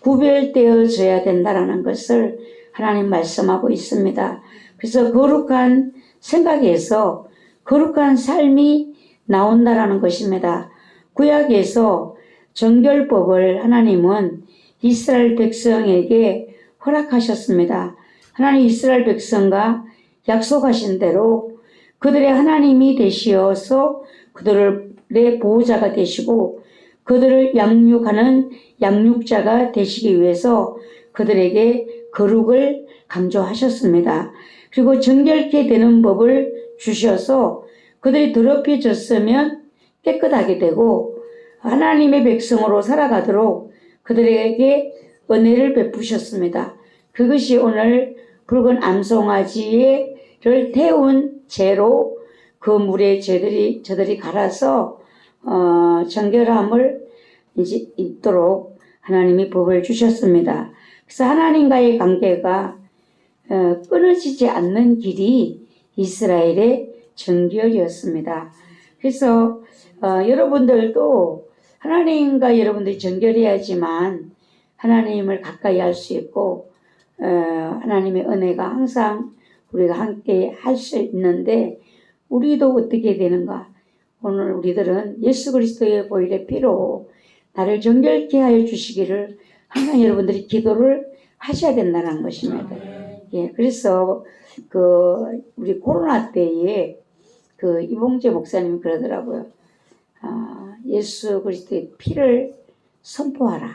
구별되어져야 된다는 것을 하나님 말씀하고 있습니다. 그래서 거룩한 생각에서 거룩한 삶이 나온다라는 것입니다. 구약에서 정결법을 하나님은 이스라엘 백성에게 허락하셨습니다. 하나님 이스라엘 백성과 약속하신 대로 그들의 하나님이 되시어서 그들의 보호자가 되시고 그들을 양육하는 양육자가 되시기 위해서 그들에게 거룩을 강조하셨습니다. 그리고 정결케 되는 법을 주셔서 그들이 더럽혀졌으면 깨끗하게 되고 하나님의 백성으로 살아가도록 그들에게 은혜를 베푸셨습니다. 그것이 오늘 붉은 암송아지를 태운 재로 그 물에 저들이 갈아서 정결함을 이제 입도록 하나님이 법을 주셨습니다. 그래서 하나님과의 관계가 끊어지지 않는 길이 이스라엘의 정결이었습니다. 그래서 여러분들도 하나님과 여러분들이 정결해야지만 하나님을 가까이 할 수 있고 하나님의 은혜가 항상 우리가 함께 할 수 있는데 우리도 어떻게 되는가? 오늘 우리들은 예수 그리스도의 보혈의 피로 나를 정결케 하여 주시기를 항상 여러분들이 기도를 하셔야 된다는 것입니다. 예, 그래서 우리 코로나 때에 이봉재 목사님이 그러더라고요. 예수 그리스도의 피를 선포하라.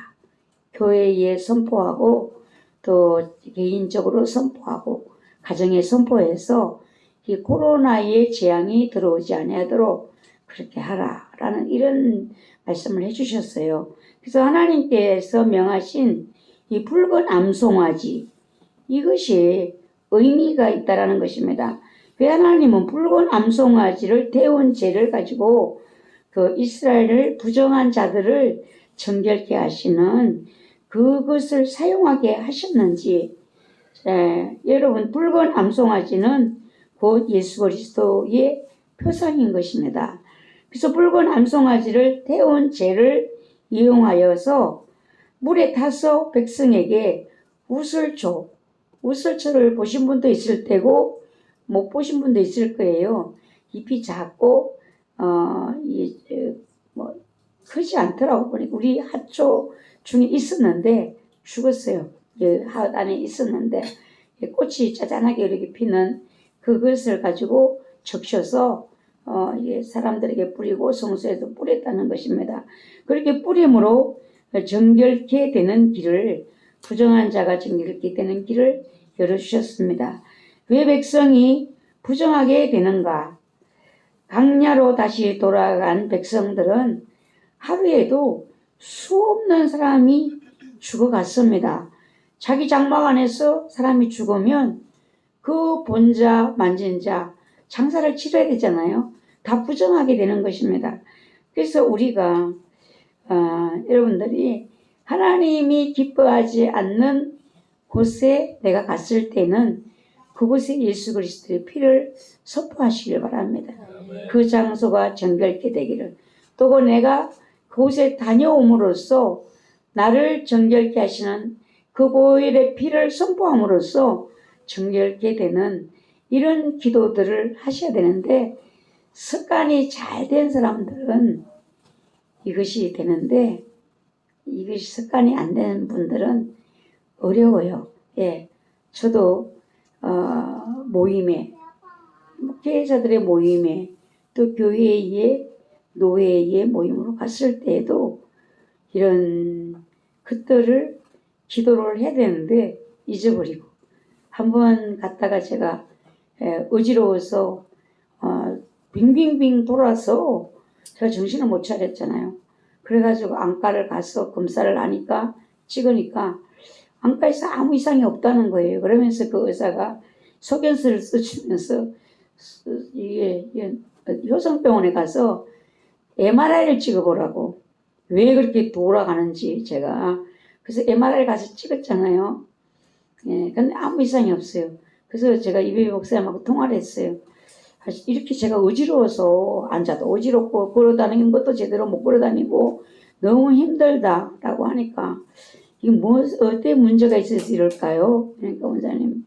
교회에 선포하고 또 개인적으로 선포하고 가정에 선포해서 이 코로나의 재앙이 들어오지 아니하도록 그렇게 하라라는 이런 말씀을 해주셨어요. 그래서 하나님께서 명하신 이 붉은 암송아지 이것이 의미가 있다라는 것입니다. 왜 하나님은 붉은 암송아지를 태운 죄를 가지고 이스라엘을 부정한 자들을 정결케 하시는 그것을 사용하게 하셨는지 여러분 붉은 암송아지는 곧 예수 그리스도의 표상인 것입니다. 그래서 붉은 암송아지를 태운 재를 이용하여서 물에 타서 백성에게 우슬초를 보신 분도 있을 테고 못 보신 분도 있을 거예요. 잎이 작고 크지 않더라고 보니까 우리 핫초 중에 있었는데 죽었어요. 핫 안에 있었는데 꽃이 짜잔하게 이렇게 피는 그것을 가지고 적셔서 사람들에게 뿌리고 성소에도 뿌렸다는 것입니다. 그렇게 뿌림으로 정결케 되는 길을 부정한 자가 정결케 되는 길을 열어주셨습니다. 왜 백성이 부정하게 되는가? 광야로 다시 돌아간 백성들은 하루에도 수없는 사람이 죽어갔습니다. 자기 장막 안에서 사람이 죽으면 그 본자 만진 자 장사를 치러야 되잖아요. 다 부정하게 되는 것입니다. 그래서 우리가 여러분들이 하나님이 기뻐하지 않는 곳에 내가 갔을 때는 그곳에 예수 그리스도의 피를 선포하시길 바랍니다. 그 장소가 정결케 되기를. 또 내가 그곳에 다녀옴으로써 나를 정결케 하시는 그 보혈의 피를 선포함으로써 정결케 되는 이런 기도들을 하셔야 되는데 습관이 잘 된 사람들은 이것이 되는데 이것이 습관이 안 되는 분들은 어려워요. 예, 저도 모임에 목회자들의 모임에 또 교회의 노회의 모임으로 갔을 때에도 이런 것들을 기도를 해야 되는데 잊어버리고 한번 갔다가 제가 어지러워서 빙빙빙 돌아서 제가 정신을 못 차렸잖아요. 그래가지고 안과를 가서 검사를 하니까 찍으니까 안과에서 아무 이상이 없다는 거예요. 그러면서 그 의사가 소견서를 써주면서 이게 효성병원에 가서 MRI를 찍어보라고. 왜 그렇게 돌아가는지 제가. 그래서 MRI 가서 찍었잖아요. 예, 근데 아무 이상이 없어요. 그래서 제가 이배 목사님하고 통화를 했어요. 이렇게 제가 어지러워서 앉아도 어지럽고 걸어다니는 것도 제대로 못 걸어다니고 너무 힘들다라고 하니까 이게 뭐 어때 문제가 있어서 이럴까요? 그러니까 원장님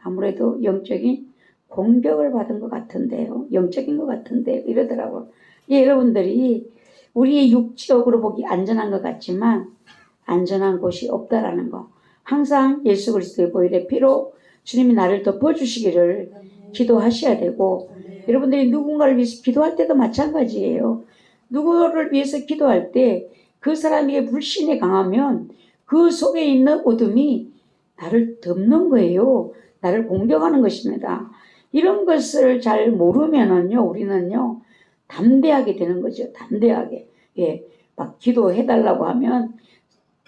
아무래도 영적인 공격을 받은 것 같은데요. 영적인 것 같은데 이러더라고요. 여러분들이 우리의 육적으로 보기 안전한 것 같지만 안전한 곳이 없다라는 거. 항상 예수 그리스도의 보혈의 피로 주님이 나를 덮어주시기를 기도하셔야 되고 여러분들이 누군가를 위해서 기도할 때도 마찬가지예요. 누구를 위해서 기도할 때 그 사람에게 불신이 강하면 그 속에 있는 어둠이 나를 덮는 거예요. 나를 공격하는 것입니다. 이런 것을 잘 모르면은요, 우리는요, 담대하게 되는 거죠. 담대하게. 예, 막 기도해달라고 하면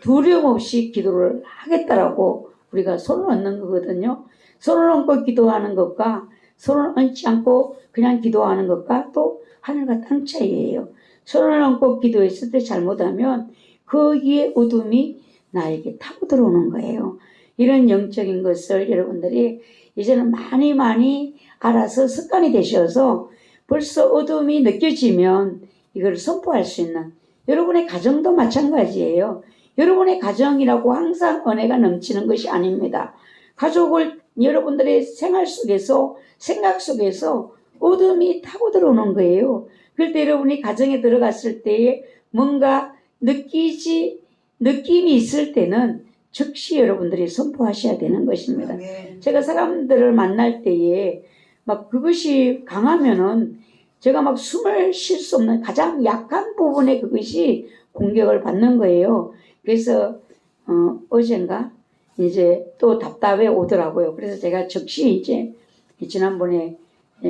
두려움 없이 기도를 하겠다라고 우리가 손을 얹는 거거든요. 손을 얹고 기도하는 것과 손을 얹지 않고 그냥 기도하는 것과 또 하늘과 땅 차이예요. 손을 얹고 기도했을 때 잘못하면 거기에 어둠이 나에게 타고 들어오는 거예요. 이런 영적인 것을 여러분들이 이제는 많이 알아서 습관이 되셔서 벌써 어둠이 느껴지면 이걸 선포할 수 있는 여러분의 가정도 마찬가지예요. 여러분의 가정이라고 항상 은혜가 넘치는 것이 아닙니다. 가족을 여러분들의 생활 속에서 생각 속에서 어둠이 타고 들어오는 거예요. 그럴 때 여러분이 가정에 들어갔을 때에 뭔가 느낌이 있을 때는 즉시 여러분들이 선포하셔야 되는 것입니다. 제가 사람들을 만날 때에 막 그것이 강하면은 제가 막 숨을 쉴 수 없는 가장 약한 부분에 그것이 공격을 받는 거예요. 그래서 어젠가 이제 또 답답해 오더라고요. 그래서 제가 즉시 이제 지난번에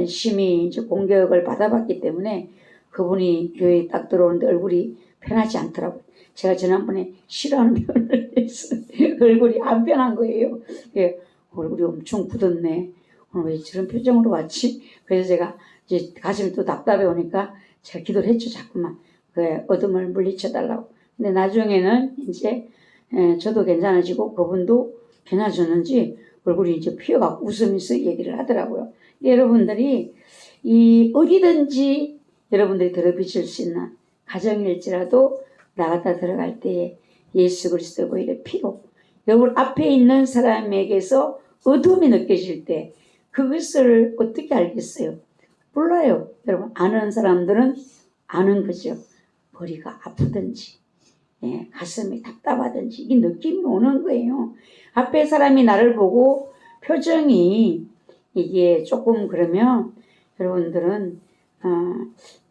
심히 이제 공격을 받아봤기 때문에 그분이 교회에 딱 들어오는데 얼굴이 편하지 않더라고요. 제가 지난번에 싫어하는 표현을 해서 얼굴이 안 편한 거예요. 예, 얼굴이 엄청 굳었네. 오늘 왜 저런 표정으로 왔지? 그래서 제가 이제 가슴이 또 답답해 오니까 제가 기도를 했죠. 자꾸만 그 어둠을 물리쳐 달라고. 근데 나중에는 이제 저도 괜찮아지고 그분도 괜찮아졌는지 얼굴이 이제 피어가고 웃으면서 얘기를 하더라고요. 여러분들이 이 어디든지 여러분들이 더럽히실 수 있는 가정일지라도 나갔다 들어갈 때에 예수 그리스도 보혈의 피로 여러분 앞에 있는 사람에게서 어둠이 느껴질 때 그것을 어떻게 알겠어요? 몰라요. 여러분 아는 사람들은 아는 거죠. 머리가 아프든지 가슴이 답답하든지 이 느낌이 오는 거예요. 앞에 사람이 나를 보고 표정이 이게 조금 그러면 여러분들은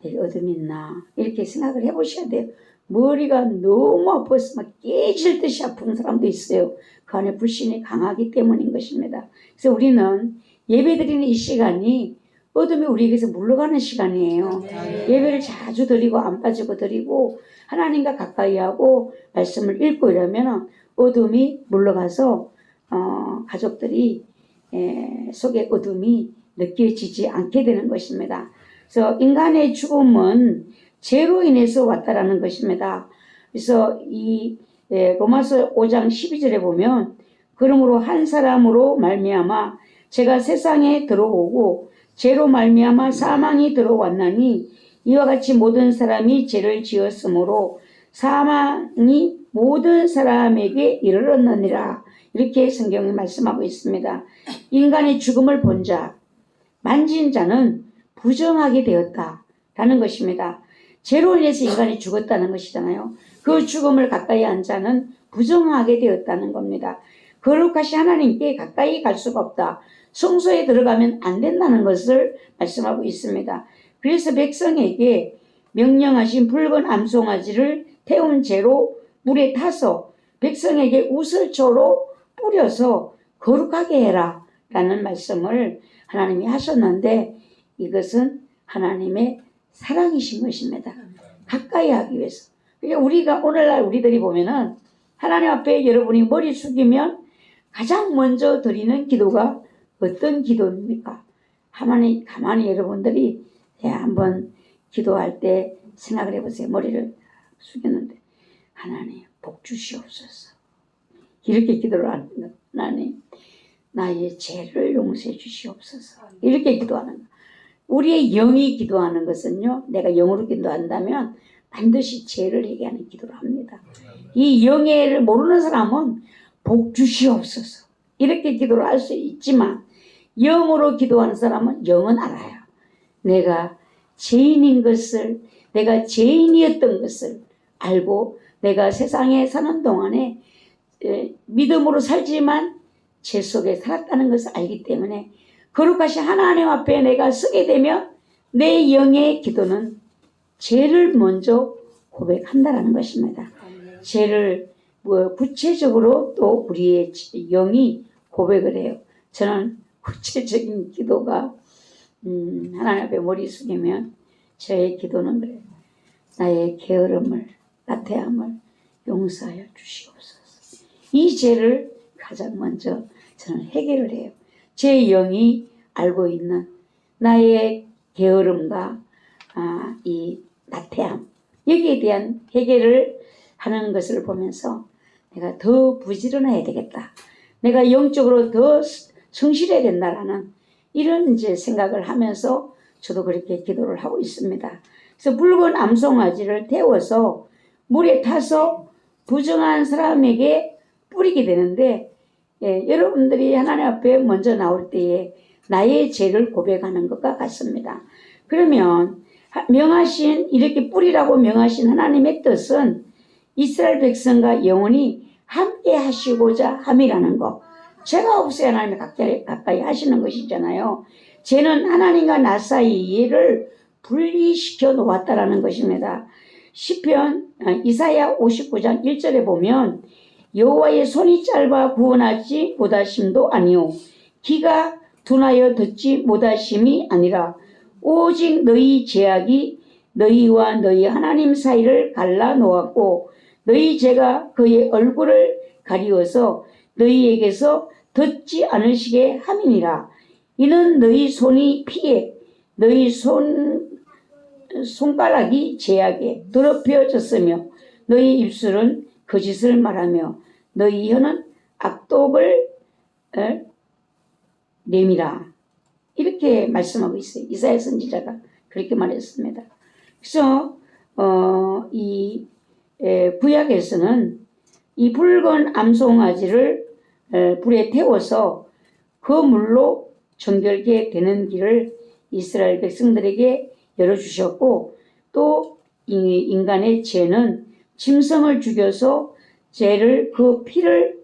내게 어둠이 있나 이렇게 생각을 해보셔야 돼요. 머리가 너무 아파서 막 깨질 듯이 아픈 사람도 있어요. 그 안에 불신이 강하기 때문인 것입니다. 그래서 우리는 예배드리는 이 시간이 어둠이 우리에게서 물러가는 시간이에요. 예배를 자주 드리고 안 빠지고 드리고 하나님과 가까이 하고 말씀을 읽고 이러면 어둠이 물러가서 가족들이 속에 어둠이 느껴지지 않게 되는 것입니다. 그래서 인간의 죽음은 죄로 인해서 왔다라는 것입니다. 그래서 이 로마서 5장 12절에 보면 그러므로 한 사람으로 말미암아 죄가 세상에 들어오고 죄로 말미암아 사망이 들어왔나니 이와 같이 모든 사람이 죄를 지었으므로 사망이 모든 사람에게 이르렀느니라. 이렇게 성경이 말씀하고 있습니다. 인간의 죽음을 본 자, 만진 자는 부정하게 되었다라는 것입니다. 죄로 인해서 인간이 죽었다는 것이잖아요. 그 죽음을 가까이 한 자는 부정하게 되었다는 겁니다. 거룩하신 하나님께 가까이 갈 수가 없다. 성소에 들어가면 안 된다는 것을 말씀하고 있습니다. 그래서 백성에게 명령하신 붉은 암송아지를 태운 채로 물에 타서 백성에게 우슬초로 뿌려서 거룩하게 해라 라는 말씀을 하나님이 하셨는데 이것은 하나님의 사랑이신 것입니다. 가까이 하기 위해서. 그러니까 우리가 오늘날 우리들이 보면은 하나님 앞에 여러분이 머리 숙이면 가장 먼저 드리는 기도가 어떤 기도입니까? 가만히 여러분들이 한번 기도할 때 생각을 해보세요. 머리를 숙였는데 하나님 복 주시옵소서. 이렇게 기도를 합니다. 하나님 나의 죄를 용서해 주시옵소서. 이렇게 기도하는 거예요. 우리의 영이 기도하는 것은요, 내가 영으로 기도한다면 반드시 죄를 회개하는 기도를 합니다. 이 영예를 모르는 사람은 복 주시옵소서 이렇게 기도를 할 수 있지만, 영으로 기도하는 사람은 영은 알아요. 내가 죄인인 것을, 내가 죄인이었던 것을 알고 내가 세상에 사는 동안에 믿음으로 살지만 죄 속에 살았다는 것을 알기 때문에 거룩하신 하나님 앞에 내가 서게 되면 내 영의 기도는 죄를 먼저 고백한다라는 것입니다. 죄를 구체적으로 또 우리의 영이 고백을 해요. 저는 구체적인 기도가 하나님 앞에 머리 숙이면 저의 기도는 그래요. 나의 게으름을, 나태함을 용서하여 주시옵소서. 이 죄를 가장 먼저 저는 해결을 해요. 제 영이 알고 있는 나의 게으름과 이 나태함, 여기에 대한 해결을 하는 것을 보면서 내가 더 부지런해야 되겠다. 내가 영적으로 더 성실해야 된다라는 이런 이제 생각을 하면서 저도 그렇게 기도를 하고 있습니다. 그래서 붉은 암송아지를 태워서 물에 타서 부정한 사람에게 뿌리게 되는데, 여러분들이 하나님 앞에 먼저 나올 때에 나의 죄를 고백하는 것과 같습니다. 그러면 명하신, 이렇게 뿌리라고 명하신 하나님의 뜻은 이스라엘 백성과 영원히 함께 하시고자 함이라는 것. 죄가 없어야 하나님이 가까이 하시는 것이잖아요. 죄는 하나님과 나 사이를 분리시켜 놓았다라는 것입니다. 시편 이사야 59장 1절에 보면 여호와의 손이 짧아 구원하지 못하심도 아니요 귀가 둔하여 듣지 못하심이 아니라 오직 너희 죄악이 너희와 너희 하나님 사이를 갈라 놓았고 너희 죄가 그의 얼굴을 가리워서 너희에게서 듣지 않으시게 함이니라. 이는 너희 손이 피해 너희 손가락이 죄악에 더럽혀졌으며 너희 입술은 거짓을 말하며 너희 혀는 악독을 내밀어. 이렇게 말씀하고 있어요. 이사야 선지자가 그렇게 말했습니다. 그래서 이 구약에서는 이 붉은 암송아지를 불에 태워서 그 물로 정결게 되는 길을 이스라엘 백성들에게 열어주셨고, 또 인간의 죄는 짐승을 죽여서 죄를, 그 피를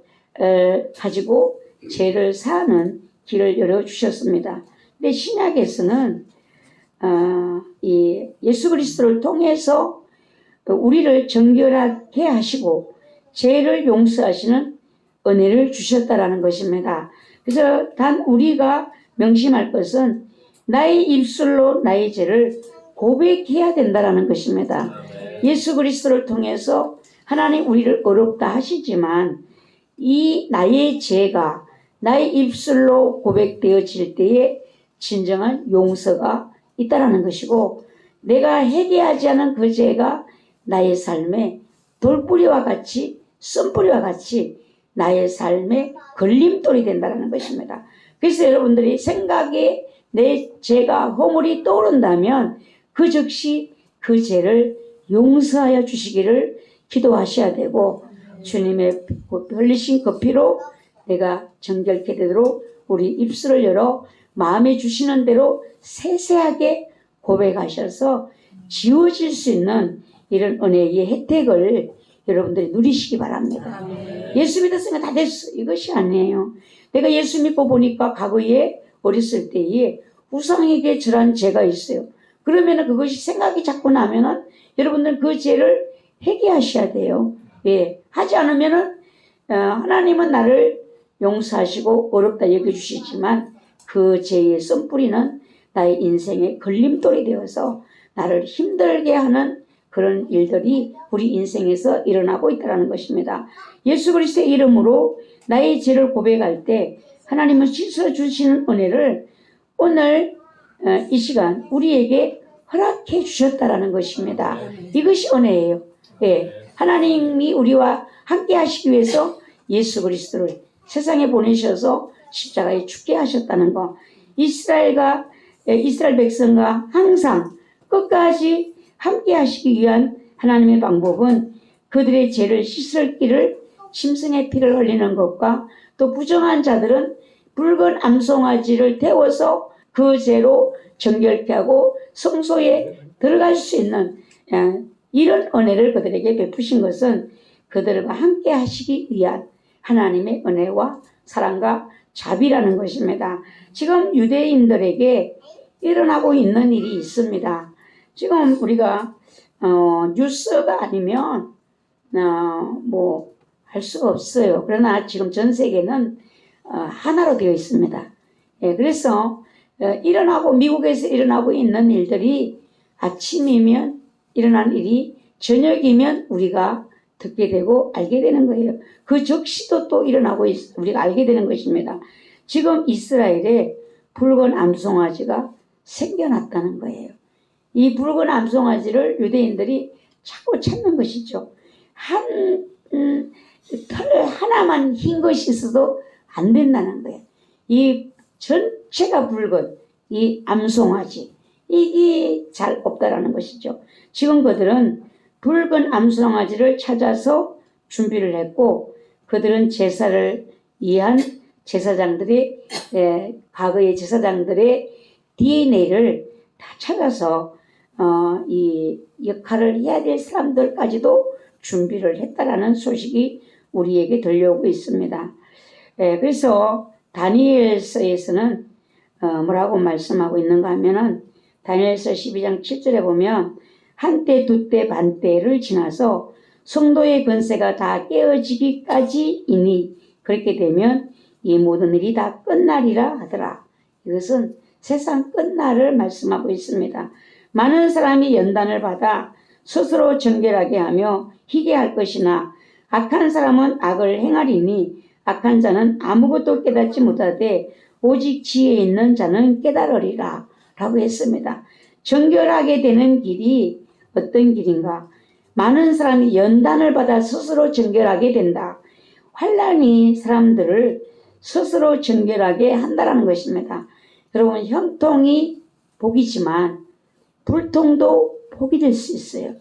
가지고 죄를 사하는 길을 열어주셨습니다. 근데 신약에서는 이 예수 그리스도를 통해서 우리를 정결하게 하시고 죄를 용서하시는 은혜를 주셨다라는 것입니다. 그래서 단 우리가 명심할 것은 나의 입술로 나의 죄를 고백해야 된다라는 것입니다. 예수 그리스도를 통해서 하나님 우리를 어렵다 하시지만 이 나의 죄가 나의 입술로 고백되어질 때에 진정한 용서가 있다라는 것이고, 내가 회개하지 않은 그 죄가 나의 삶에 돌뿌리와 같이, 쓴뿌리와 같이 나의 삶에 걸림돌이 된다는 것입니다. 그래서 여러분들이 생각에 내 죄가 허물이 떠오른다면 그 즉시 그 죄를 용서하여 주시기를 기도하셔야 되고, 주님의 흘리신 그 피로 내가 정결케 되도록 우리 입술을 열어 마음에 주시는 대로 세세하게 고백하셔서 지워질 수 있는 이런 은혜의 혜택을 여러분들이 누리시기 바랍니다. 예수 믿었으면 다 됐어, 이것이 아니에요. 내가 예수 믿고 보니까 과거에 어렸을 때에 우상에게 절한 죄가 있어요. 그러면 그것이 생각이 자꾸 나면은 여러분들 그 죄를 회개하셔야 돼요. 예, 하지 않으면은 하나님은 나를 용서하시고 어렵다 여겨주시지만 그 죄의 쓴뿌리는 나의 인생에 걸림돌이 되어서 나를 힘들게 하는 그런 일들이 우리 인생에서 일어나고 있다는 것입니다. 예수 그리스도의 이름으로 나의 죄를 고백할 때 하나님은 씻어주시는 은혜를 오늘 이 시간 우리에게 허락해 주셨다는 것입니다. 이것이 은혜예요. 예, 하나님이 우리와 함께 하시기 위해서 예수 그리스도를 세상에 보내셔서 십자가에 죽게 하셨다는 거. 이스라엘 백성과 항상 끝까지 함께 하시기 위한 하나님의 방법은 그들의 죄를 씻을 길을 짐승의 피를 흘리는 것과 또 부정한 자들은 붉은 암송아지를 태워서 그 죄로 정결케 하고 성소에 들어갈 수 있는 이런 은혜를 그들에게 베푸신 것은 그들과 함께 하시기 위한 하나님의 은혜와 사랑과 자비라는 것입니다. 지금 유대인들에게 일어나고 있는 일이 있습니다. 지금 우리가 뉴스가 아니면 뭐 할 수가 없어요. 그러나 지금 전 세계는 하나로 되어 있습니다. 예, 그래서 미국에서 일어나고 있는 일들이 아침이면 일어난 일이 저녁이면 우리가 듣게 되고 알게 되는 거예요. 그 적시도 또 일어나고 우리가 알게 되는 것입니다. 지금 이스라엘에 붉은 암송아지가 생겨났다는 거예요. 이 붉은 암송아지를 유대인들이 자꾸 찾는 것이죠. 털 하나만 흰 것이 있어도 안 된다는 거예요. 이 전체가 붉은 이 암송아지, 이게 잘 없다라는 것이죠. 지금 그들은 붉은 암송아지를 찾아서 준비를 했고, 그들은 제사를 위한 제사장들이 과거의 제사장들의 DNA를 다 찾아서 이 역할을 해야 될 사람들까지도 준비를 했다라는 소식이 우리에게 들려오고 있습니다. 그래서 다니엘서에서는 뭐라고 말씀하고 있는가 하면은 다니엘서 12장 7절에 보면 한때 두때 반때를 지나서 성도의 권세가 다 깨어지기까지이니 그렇게 되면 이 모든 일이 다 끝나리라 하더라. 이것은 세상 끝날을 말씀하고 있습니다. 많은 사람이 연단을 받아 스스로 정결하게 하며 희게 할 것이나 악한 사람은 악을 행하리니 악한 자는 아무것도 깨닫지 못하되 오직 지혜 있는 자는 깨달으리라 라고 했습니다. 정결하게 되는 길이 어떤 길인가? 많은 사람이 연단을 받아 스스로 정결하게 된다. 환난이 사람들을 스스로 정결하게 한다는 것입니다. 여러분, 형통이 복이지만 불통도 복이 될 수 있어요.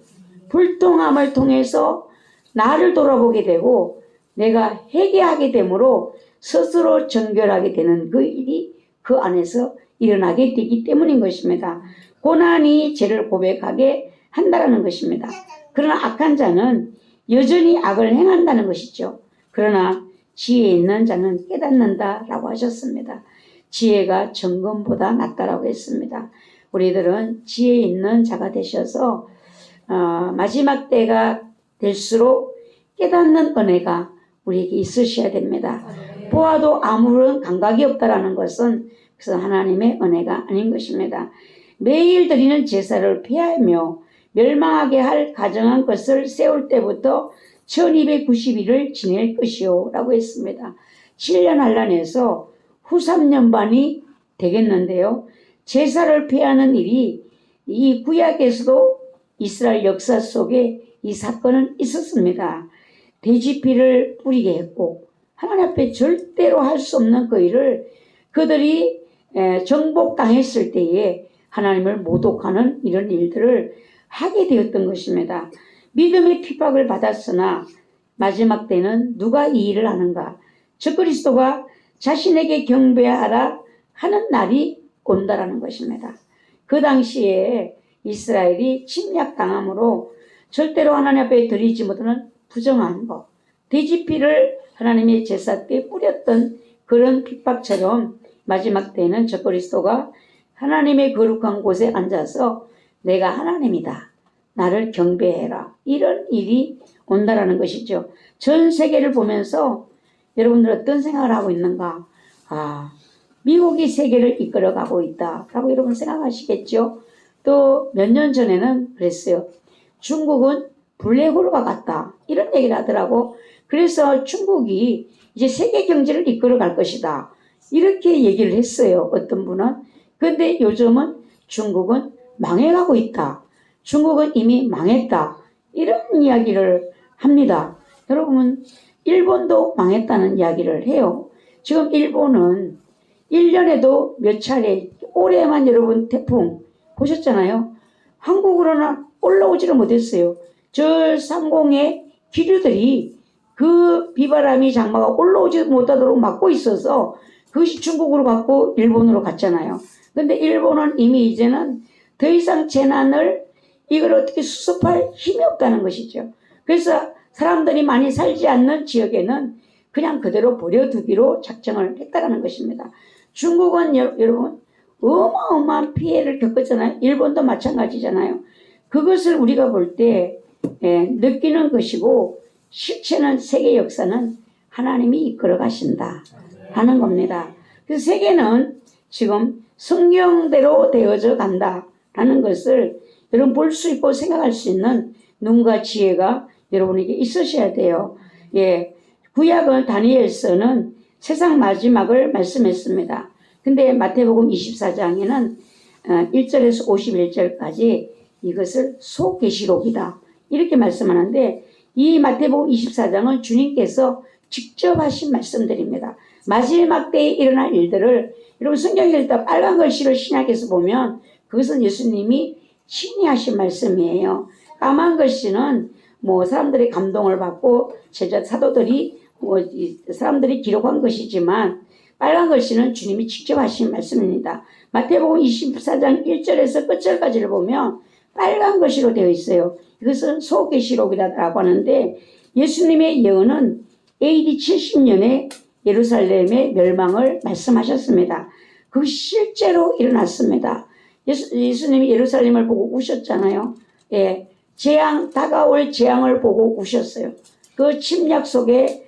불통함을 통해서 나를 돌아보게 되고 내가 회개하게 되므로 스스로 정결하게 되는 그 일이 그 안에서 일어나게 되기 때문인 것입니다. 고난이 죄를 고백하게 한다는 것입니다. 그러나 악한 자는 여전히 악을 행한다는 것이죠. 그러나 지혜 있는 자는 깨닫는다라고 하셨습니다. 지혜가 정금보다 낫다라고 했습니다. 우리들은 지혜 있는 자가 되셔서 마지막 때가 될수록 깨닫는 은혜가 우리에게 있으셔야 됩니다. 보아도 아무런 감각이 없다라는 것은 그래서 하나님의 은혜가 아닌 것입니다. 매일 드리는 제사를 피하며 멸망하게 할 가정한 것을 세울 때부터 1290일을 지낼 것이요 라고 했습니다. 7년 한란에서 후 3년 반이 되겠는데요. 제사를 피하는 일이 이 구약에서도 이스라엘 역사 속에 이 사건은 있었습니다. 돼지피를 뿌리게 했고 하나님 앞에 절대로 할 수 없는 그 일을 그들이 정복당했을 때에 하나님을 모독하는 이런 일들을 하게 되었던 것입니다. 믿음의 핍박을 받았으나 마지막 때는 누가 이 일을 하는가? 적그리스도가 자신에게 경배하라 하는 날이 온다라는 것입니다. 그 당시에 이스라엘이 침략당함으로 절대로 하나님 앞에 드리지 못하는 부정한 것, 돼지피를 하나님의 제사 때 뿌렸던 그런 핍박처럼 마지막 때는 적그리스도가 하나님의 거룩한 곳에 앉아서 내가 하나님이다, 나를 경배해라, 이런 일이 온다라는 것이죠. 전 세계를 보면서 여러분들 어떤 생각을 하고 있는가? 미국이 세계를 이끌어가고 있다라고 여러분 생각하시겠죠? 또 몇 년 전에는 그랬어요. 중국은 블랙홀과 같다, 이런 얘기를 하더라고. 그래서 중국이 이제 세계 경제를 이끌어갈 것이다, 이렇게 얘기를 했어요. 어떤 분은. 그런데 요즘은 중국은 망해가고 있다, 중국은 이미 망했다, 이런 이야기를 합니다. 여러분, 일본도 망했다는 이야기를 해요. 지금 일본은 1년에도 몇 차례, 올해만 여러분 태풍 보셨잖아요. 한국으로는 올라오지를 못했어요. 저 상공의 기류들이 그 비바람이 장마가 올라오지 못하도록 막고 있어서 그것이 중국으로 갔고 일본으로 갔잖아요. 근데 일본은 이미 이제는 더 이상 재난을 이걸 어떻게 수습할 힘이 없다는 것이죠. 그래서 사람들이 많이 살지 않는 지역에는 그냥 그대로 버려두기로 작정을 했다는 것입니다. 중국은 여러분 어마어마한 피해를 겪었잖아요. 일본도 마찬가지잖아요. 그것을 우리가 볼 때 느끼는 것이고 실체는 세계 역사는 하나님이 이끌어 가신다 하는 겁니다. 그래서 세계는 지금 성경대로 되어져 간다라는 것을 여러분 볼 수 있고 생각할 수 있는 눈과 지혜가 여러분에게 있으셔야 돼요. 예, 구약은 다니엘서는 세상 마지막을 말씀했습니다. 근데 마태복음 24장에는 1절에서 51절까지 이것을 소계시록이다 이렇게 말씀하는데 이 마태복음 24장은 주님께서 직접 하신 말씀들입니다. 마지막 때에 일어날 일들을 여러분 성경 읽다 빨간 글씨를 신약에서 보면 그것은 예수님이 친히 하신 말씀이에요. 까만 글씨는 뭐 사람들의 감동을 받고 제자 사도들이 사람들이 기록한 것이지만 빨간 글씨는 주님이 직접 하신 말씀입니다. 마태복음 24장 1절에서 끝절까지를 보면 빨간 글씨로 되어 있어요. 이것은 소계시록이라고 하는데 예수님의 예언은 AD 70년에 예루살렘의 멸망을 말씀하셨습니다. 그것이 실제로 일어났습니다. 예수님이 예루살렘을 보고 우셨잖아요. 예, 다가올 재앙을 보고 우셨어요. 그 침략 속에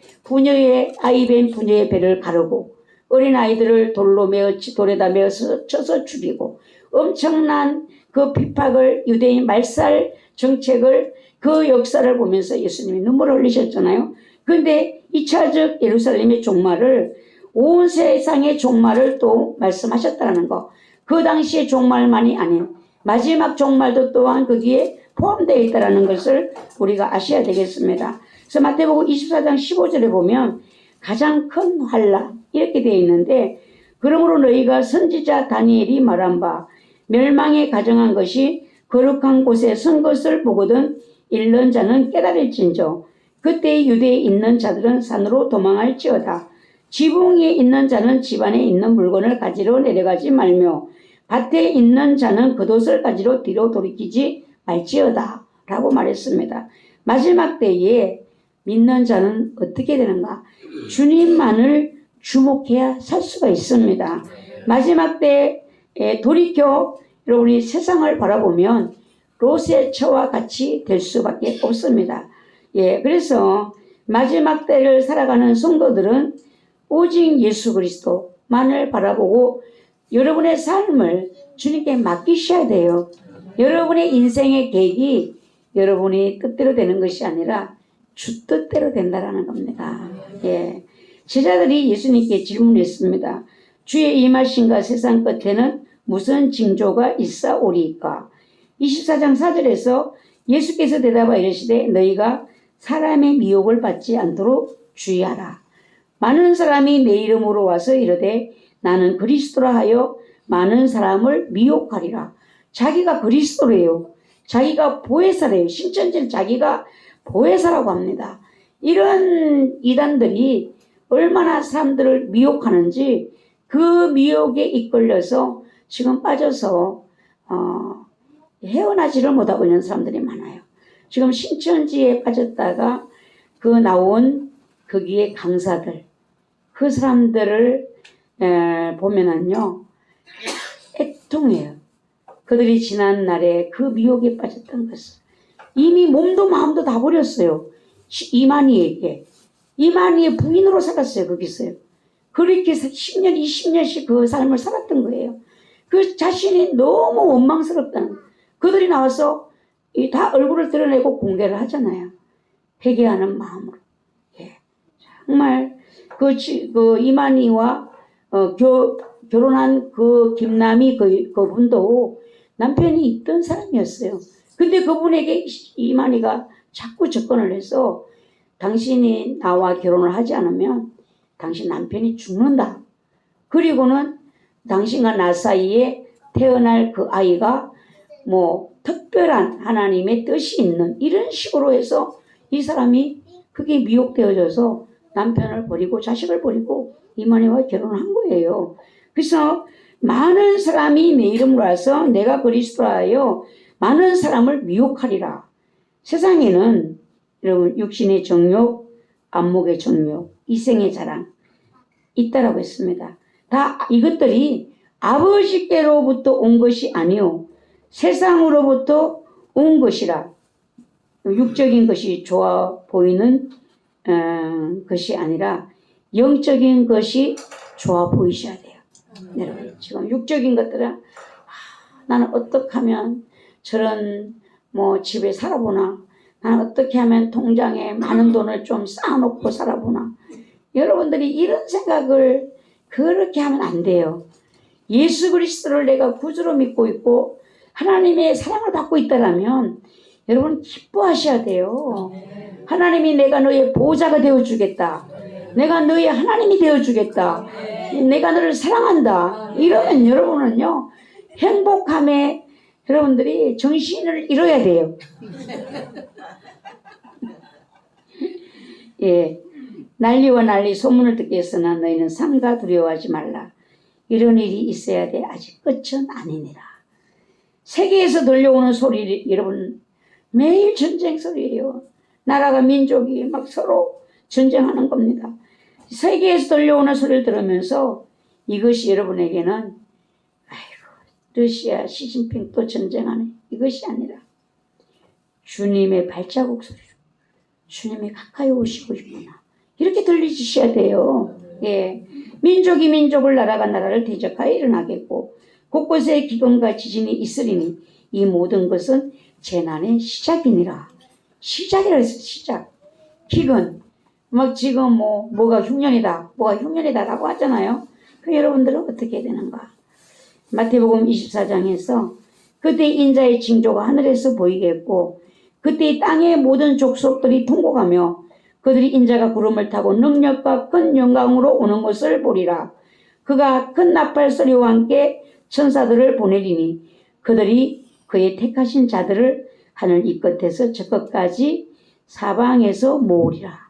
아이벤 부녀의 배를 가르고 어린아이들을 돌에다 메어 쳐서 죽이고 엄청난 그 핍박을 유대인 말살 정책을 그 역사를 보면서 예수님이 눈물을 흘리셨잖아요. 그런데 2차적 예루살렘의 종말을 온 세상의 종말을 또 말씀하셨다는 거. 그 당시의 종말만이 아닌 마지막 종말도 또한 거기에 포함되어 있다는 것을 우리가 아셔야 되겠습니다. 그래서 마태복음 24장 15절에 보면 가장 큰 환난 이렇게 되어 있는데 그러므로 너희가 선지자 다니엘이 말한 바 멸망에 가정한 것이 거룩한 곳에 선 것을 보거든 읽는 자는 깨달을진저 그때 유대에 있는 자들은 산으로 도망할지어다. 지붕 위에 있는 자는 집 안에 있는 물건을 가지러 내려가지 말며 밭에 있는 자는 겉옷을 가지러 뒤로 돌이키지 말지어다 라고 말했습니다. 마지막 때에 믿는 자는 어떻게 되는가? 주님만을 주목해야 살 수가 있습니다. 마지막 때에 돌이켜 우리 세상을 바라보면 롯의 처와 같이 될 수밖에 없습니다. 예, 그래서 마지막 때를 살아가는 성도들은 오직 예수 그리스도만을 바라보고 여러분의 삶을 주님께 맡기셔야 돼요. 여러분의 인생의 계획이 여러분이 뜻대로 되는 것이 아니라 주 뜻대로 된다라는 겁니다. 예, 제자들이 예수님께 질문했습니다. 주의 임하심과 세상 끝에는 무슨 징조가 있사오리까? 24장 4절에서 예수께서 대답하여 이르시되 너희가 사람의 미혹을 받지 않도록 주의하라. 많은 사람이 내 이름으로 와서 이르되 나는 그리스도라 하여 많은 사람을 미혹하리라. 자기가 그리스도래요. 자기가 보혜사래요. 신천지는 자기가 보혜사라고 합니다. 이런 이단들이 얼마나 사람들을 미혹하는지 그 미혹에 이끌려서 지금 빠져서 헤어나지를 못하고 있는 사람들이 많아요. 지금 신천지에 빠졌다가 그 나온 거기에 강사들 그 사람들을 보면은요 애통해요. 그들이 지난 날에 그 미혹에 빠졌던 것을 이미 몸도 마음도 다 버렸어요. 이만희의 부인으로 살았어요. 거기서요. 그렇게 10년 20년씩 그 삶을 살았던 거예요. 그 자신이 너무 원망스럽다는 그들이 나와서 다 얼굴을 드러내고 공개를 하잖아요. 회개하는 마음으로. 예. 정말 그 이만희와 결혼한 그 김남희 그분도 남편이 있던 사람이었어요. 근데 그분에게 이만희가 자꾸 접근을 해서 당신이 나와 결혼을 하지 않으면 당신 남편이 죽는다. 그리고는 당신과 나 사이에 태어날 그 아이가 뭐 특별한 하나님의 뜻이 있는 이런 식으로 해서 이 사람이 그게 미혹되어져서 남편을 버리고 자식을 버리고 이만희와 결혼을 한 거예요. 그래서 많은 사람이 내 이름으로 와서 내가 그리스도라 하여 많은 사람을 미혹하리라. 세상에는 여러분 육신의 정욕, 안목의 정욕, 이생의 자랑 있다라고 했습니다. 다 이것들이 아버지께로부터 온 것이 아니요 세상으로부터 온 것이라. 육적인 것이 좋아 보이는 것이 아니라 영적인 것이 좋아 보이셔야 돼요. 여러분 지금 육적인 것들은 나는 어떻게 하면 저런 뭐 집에 살아보나, 나는 어떻게 하면 통장에 많은 돈을 좀 쌓아놓고 살아보나. 여러분들이 이런 생각을 그렇게 하면 안 돼요. 예수 그리스도를 내가 구주로 믿고 있고 하나님의 사랑을 받고 있다라면 여러분 기뻐하셔야 돼요. 하나님이 내가 너의 보호자가 되어주겠다. 내가 너의 하나님이 되어주겠다. 내가 너를 사랑한다. 이러면 여러분은요 행복함에 여러분들이 정신을 잃어야 돼요. 예, 난리와 난리 소문을 듣게 했으나 너희는 삼가 두려워하지 말라. 이런 일이 있어야 돼. 아직 끝은 아니니라. 세계에서 들려오는 소리 여러분 매일 전쟁 소리예요. 나라가 민족이 막 서로 전쟁하는 겁니다. 세계에서 들려오는 소리를 들으면서 이것이 여러분에게는 아이고 러시아 시진핑 또 전쟁하네 이것이 아니라 주님의 발자국 소리, 주님이 가까이 오시고 있구나 이렇게 들리셔야 돼요. 예, 민족이 민족을 나라가 나라를 대적하여 일어나겠고 곳곳에 기근과 지진이 있으리니 이 모든 것은 재난의 시작이니라. 시작이라 했어요. 시작. 기근 막 지금 뭐가 흉년이다 뭐가 흉년이다라고 하잖아요. 그럼 여러분들은 어떻게 해야 되는가? 마태복음 24장에서 그때 인자의 징조가 하늘에서 보이겠고 그때 땅의 모든 족속들이 통곡하며 그들이 인자가 구름을 타고 능력과 큰 영광으로 오는 것을 보리라. 그가 큰 나팔 소리와 함께 천사들을 보내리니 그들이 그의 택하신 자들을 하늘 이 끝에서 저 끝까지 사방에서 모으리라.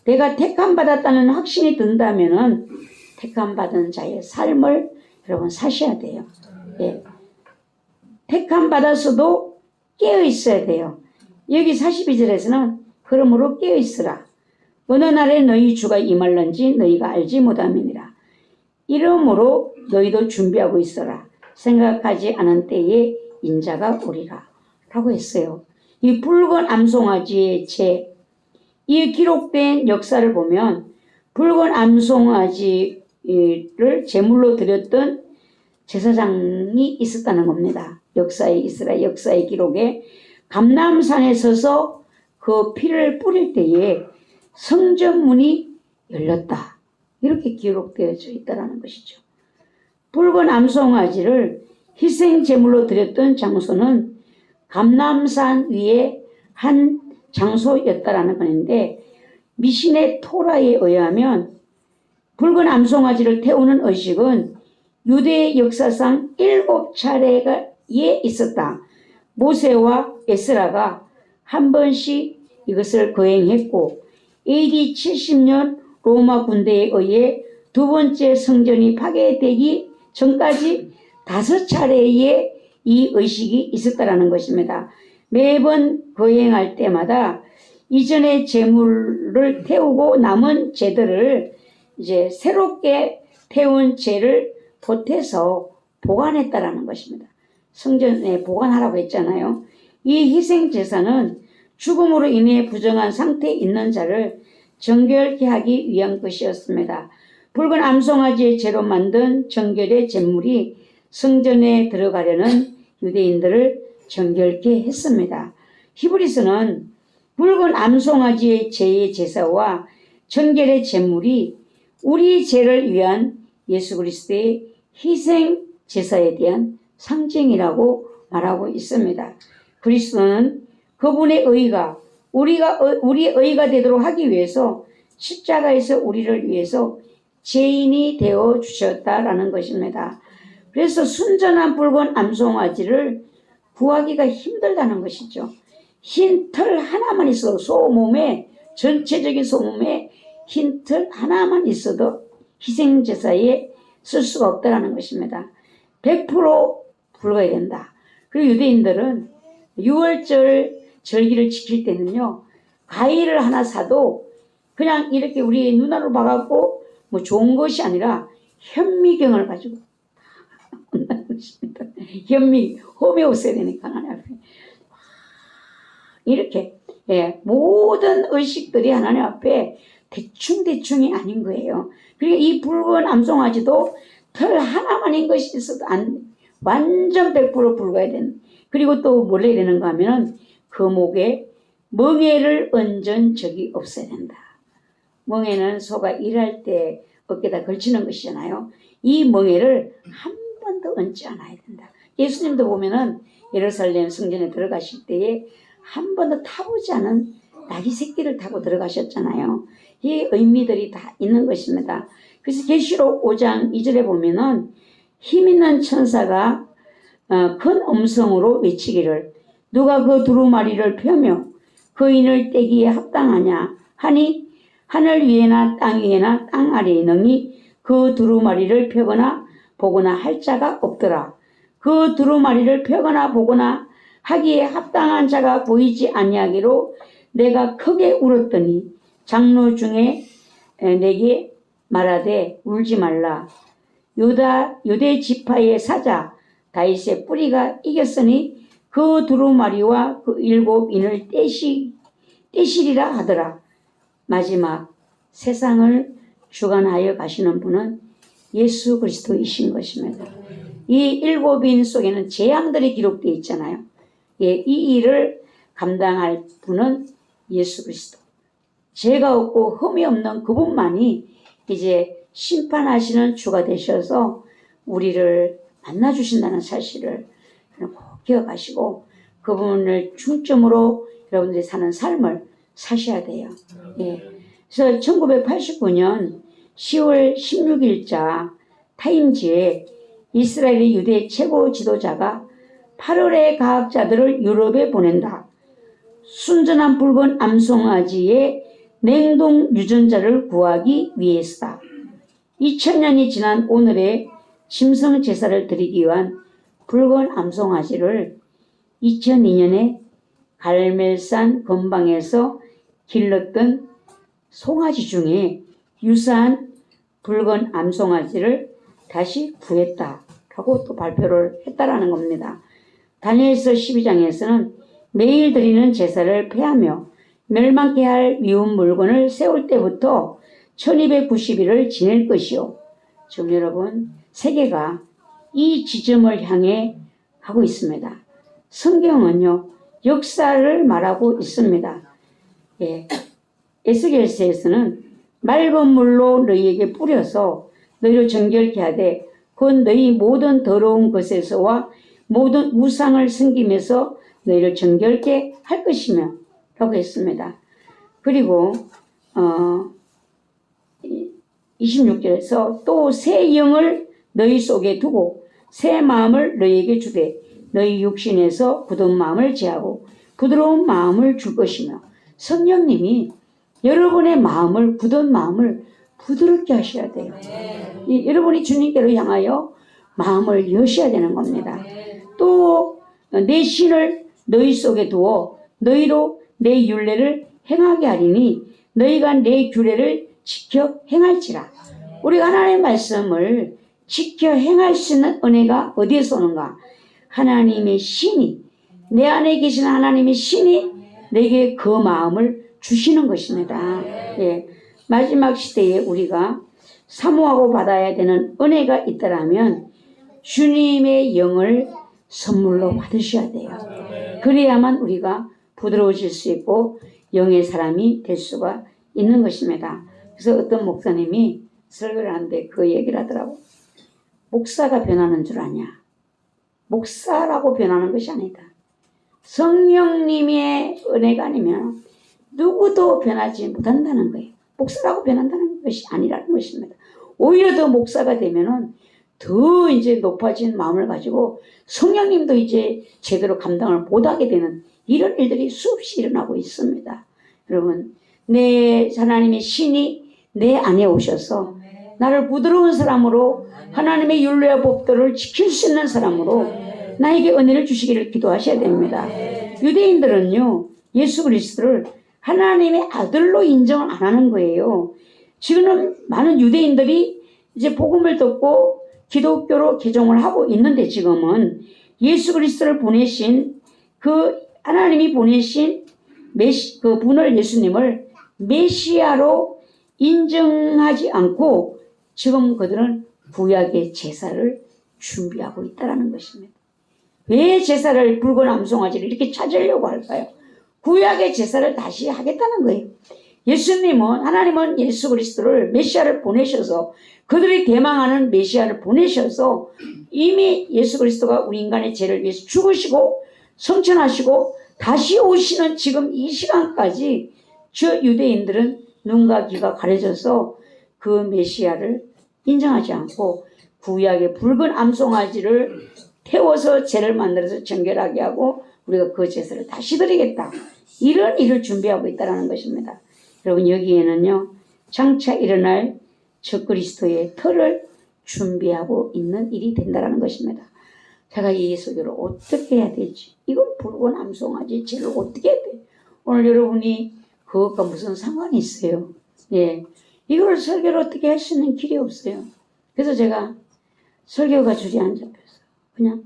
내가 택함 받았다는 확신이 든다면은 택함 받은 자의 삶을 여러분 사셔야 돼요. 예. 택함 받았어도 깨어 있어야 돼요. 여기 42절에서는 그러므로 깨어 있으라. 어느 날에 너희 주가 임할런지 너희가 알지 못함이니라. 이러므로 너희도 준비하고 있어라. 생각하지 않은 때에 인자가 오리라. 라고 했어요. 이 붉은 암송아지의 이 기록된 역사를 보면 붉은 암송아지를 제물로 드렸던 제사장이 있었다는 겁니다. 이스라엘 역사의 기록에 감람산에 서서 그 피를 뿌릴 때에 성전문이 열렸다. 이렇게 기록되어져 있다는 것이죠. 붉은 암송아지를 희생 제물로 드렸던 장소는 감람산 위에 한 장소였다라는 것인데 미신의 토라에 의하면 붉은 암송아지를 태우는 의식은 유대 역사상 7차례가 있었다. 모세와 에스라가 한 번씩 이것을 거행했고 AD 70년 로마 군대에 의해 두 번째 성전이 파괴되기 전까지 5차례의 이 의식이 있었다라는 것입니다. 매번 거행할 때마다 이전의 제물을 태우고 남은 제들을 이제 새롭게 태운 제를 보태서 보관했다라는 것입니다. 성전에 보관하라고 했잖아요. 이 희생 제사는 죽음으로 인해 부정한 상태에 있는 자를 정결케 하기 위한 것이었습니다. 붉은 암송아지의 재로 만든 정결의 제물이 성전에 들어가려는 유대인들을 정결케 했습니다. 히브리서는 붉은 암송아지의 제의 제사와 정결의 제물이 우리 죄를 위한 예수 그리스도의 희생 제사에 대한 상징이라고 말하고 있습니다. 그리스도는 그분의 의가 우리의 의가 되도록 하기 위해서 십자가에서 우리를 위해서 죄인이 되어 주셨다라는 것입니다. 그래서 순전한 붉은 암송아지를 구하기가 힘들다는 것이죠. 흰 털 하나만 있어도 소몸에, 전체적인 소몸에 흰 털 하나만 있어도 희생제사에 쓸 수가 없다는 것입니다. 100% 붉어야 된다. 그리고 유대인들은 6월절 절기를 지킬 때는요, 과일을 하나 사도 그냥 이렇게 우리 눈으로 봐갖고 뭐 좋은 것이 아니라 현미경을 가지고 온다는 것입니다. 호미오스야 되니까 하나님 앞에 이렇게 모든 의식들이 하나님 앞에 대충대충이 아닌 거예요. 그리고 이 붉은 암송아지도 털 하나만인 것이 있어도 완전 100% 붉어야 되는. 그리고 또 뭘 해야 되는가 하면은 그 목에 멍에를 얹은 적이 없어야 된다. 멍에는 소가 일할 때 어깨에다 걸치는 것이잖아요. 이 멍에를 한 번도 얹지 않아야 된다. 예수님도 보면은 예루살렘 성전에 들어가실 때에 한 번도 타보지 않은 나귀 새끼를 타고 들어가셨잖아요. 이 의미들이 다 있는 것입니다. 그래서 계시록 5장 2절에 보면은 힘 있는 천사가 큰 음성으로 외치기를 누가 그 두루마리를 펴며 그 인을 떼기에 합당하냐 하니 하늘 위에나 땅 위에나 땅 아래에 능히 그 두루마리를 펴거나 보거나 할 자가 없더라. 그 두루마리를 펴거나 보거나 하기에 합당한 자가 보이지 아니하기로 내가 크게 울었더니 장로 중에 내게 말하되 울지 말라. 유대 지파의 사자 다윗의 뿌리가 이겼으니 그 두루마리와 그 7인을 떼시리라 하더라. 마지막 세상을 주관하여 가시는 분은 예수 그리스도이신 것입니다. 이 7인 속에는 재앙들이 기록되어 있잖아요. 이 일을 감당할 분은 예수 그리스도. 죄가 없고 흠이 없는 그분만이 이제 심판하시는 주가 되셔서 우리를 만나주신다는 사실을 꼭 기억하시고 그분을 중점으로 여러분들이 사는 삶을 사셔야 돼요. 그래서 1989년 10월 16일자 타임지에 이스라엘의 유대 최고 지도자가 8월의 과학자들을 유럽에 보낸다. 순전한 붉은 암송아지의 냉동 유전자를 구하기 위해서다. 2000년이 지난 오늘의 짐승 제사를 드리기 위한 붉은 암송아지를 2002년에 갈멜산 건방에서 길렀던 송아지 중에 유사한 붉은 암송아지를 다시 구했다라고 또 발표를 했다라는 겁니다. 다니엘서 12장에서는 매일 드리는 제사를 폐하며 멸망케 할 미운 물건을 세울 때부터 1290일을 지낼 것이요. 지금 여러분 세계가 이 지점을 향해 가고 있습니다. 성경은요 역사를 말하고 있습니다. 에스겔서에서는 맑은 물로 너희에게 뿌려서 너희를 정결케 하되 그건 너희 모든 더러운 것에서와 모든 우상을 섬김에서 너희를 정결케 할 것이며 라고 했습니다. 그리고 26절에서 또 새 영을 너희 속에 두고 새 마음을 너희에게 주되 너희 육신에서 굳은 마음을 제하고 부드러운 마음을 줄 것이며 성령님이 여러분의 마음을 굳은 마음을 부드럽게 하셔야 돼요. 여러분이 주님께로 향하여 마음을 여셔야 되는 겁니다. 또 내 신을 너희 속에 두어 너희로 내 율례를 행하게 하리니 너희가 내 규례를 지켜 행할지라. 우리가 하나님의 말씀을 지켜 행할 수 있는 은혜가 어디에서 오는가? 하나님의 신이 내 안에 계신 하나님의 신이 내게 그 마음을 주시는 것입니다. 마지막 시대에 우리가 사모하고 받아야 되는 은혜가 있다라면 주님의 영을 선물로 받으셔야 돼요. 그래야만 우리가 부드러워질 수 있고 영의 사람이 될 수가 있는 것입니다. 그래서 어떤 목사님이 설교를 하는데 그 얘기를 하더라고. 목사가 변하는 줄 아냐? 목사라고 변하는 것이 아니다. 성령님의 은혜가 아니면 누구도 변하지 못한다는 거예요. 목사라고 변한다는 것이 아니라는 것입니다. 오히려 더 목사가 되면은 더 이제 높아진 마음을 가지고 성령님도 이제 제대로 감당을 못하게 되는 이런 일들이 수없이 일어나고 있습니다. 여러분, 내 하나님의 신이 내 안에 오셔서 나를 부드러운 사람으로 하나님의 율례와 법도를 지킬 수 있는 사람으로 나에게 은혜를 주시기를 기도하셔야 됩니다. 유대인들은요, 예수 그리스도를 하나님의 아들로 인정을 안 하는 거예요. 지금은 많은 유대인들이 이제 복음을 듣고 기독교로 개종을 하고 있는데, 지금은 예수 그리스도를 보내신 그 하나님이 보내신 그 분을, 예수님을 메시아로 인정하지 않고 지금 그들은 구약의 제사를 준비하고 있다는 것입니다. 왜 제사를, 붉은 암송아지를 이렇게 찾으려고 할까요? 구약의 제사를 다시 하겠다는 거예요. 하나님은 예수 그리스도를 메시아를 보내셔서, 그들이 대망하는 메시아를 보내셔서 이미 예수 그리스도가 우리 인간의 죄를 위해서 죽으시고 성천하시고 다시 오시는 지금 이 시간까지 저 유대인들은 눈과 귀가 가려져서 그 메시아를 인정하지 않고 구약의 붉은 암송아지를 태워서 죄를 만들어서 정결하게 하고 우리가 그 제사를 다시 드리겠다, 이런 일을 준비하고 있다는 것입니다. 여러분, 여기에는요 장차 일어날 적그리스도의 터를 준비하고 있는 일이 된다는 것입니다. 제가 이 설교를 어떻게 해야 되지? 이걸 붉은 암송아지 죄를 어떻게 해야 돼? 오늘 여러분이 그것과 무슨 상관이 있어요? 예, 이걸 설교를 어떻게 할 수 있는 길이 없어요. 그래서 제가 설교가 줄이 안 잡혀서 그냥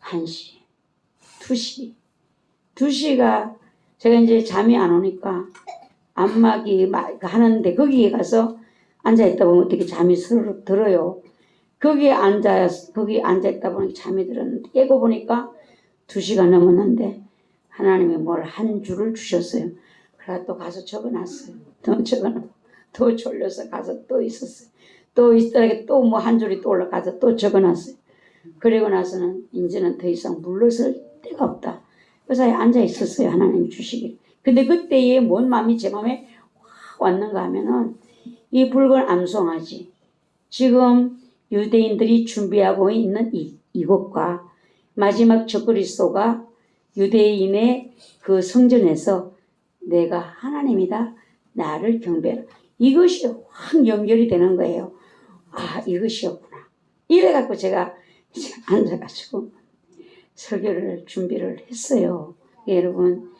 1시, 2시가 제가 이제 잠이 안 오니까 안마기 하는데 거기에 가서 앉아있다 보면 어떻게 잠이 스르륵 들어요. 거기 앉아있다 보니 잠이 들었는데 깨고 보니까 2시가 넘었는데 하나님이 한 줄을 주셨어요. 그래서 또 가서 적어놨어요. 또 졸려서 가서 또 있었어요. 또 있다가 또 한 줄이 또 올라가서 또 적어놨어요. 그리고 나서는 이제는 더 이상 물러설 데가 없다. 그 사이에 앉아 있었어요. 하나님이 주시길. 근데 그때에 뭔 마음이 제 마음에 확 왔는가 하면은 이 붉은 암송아지, 지금 유대인들이 준비하고 있는 이것과 마지막 적그리스도가 유대인의 그 성전에서 내가 하나님이다, 나를 경배하라, 이것이 확 연결이 되는 거예요. 아, 이것이었구나. 이래갖고 제가 앉아가지고 설교를 준비를 했어요. 여러분,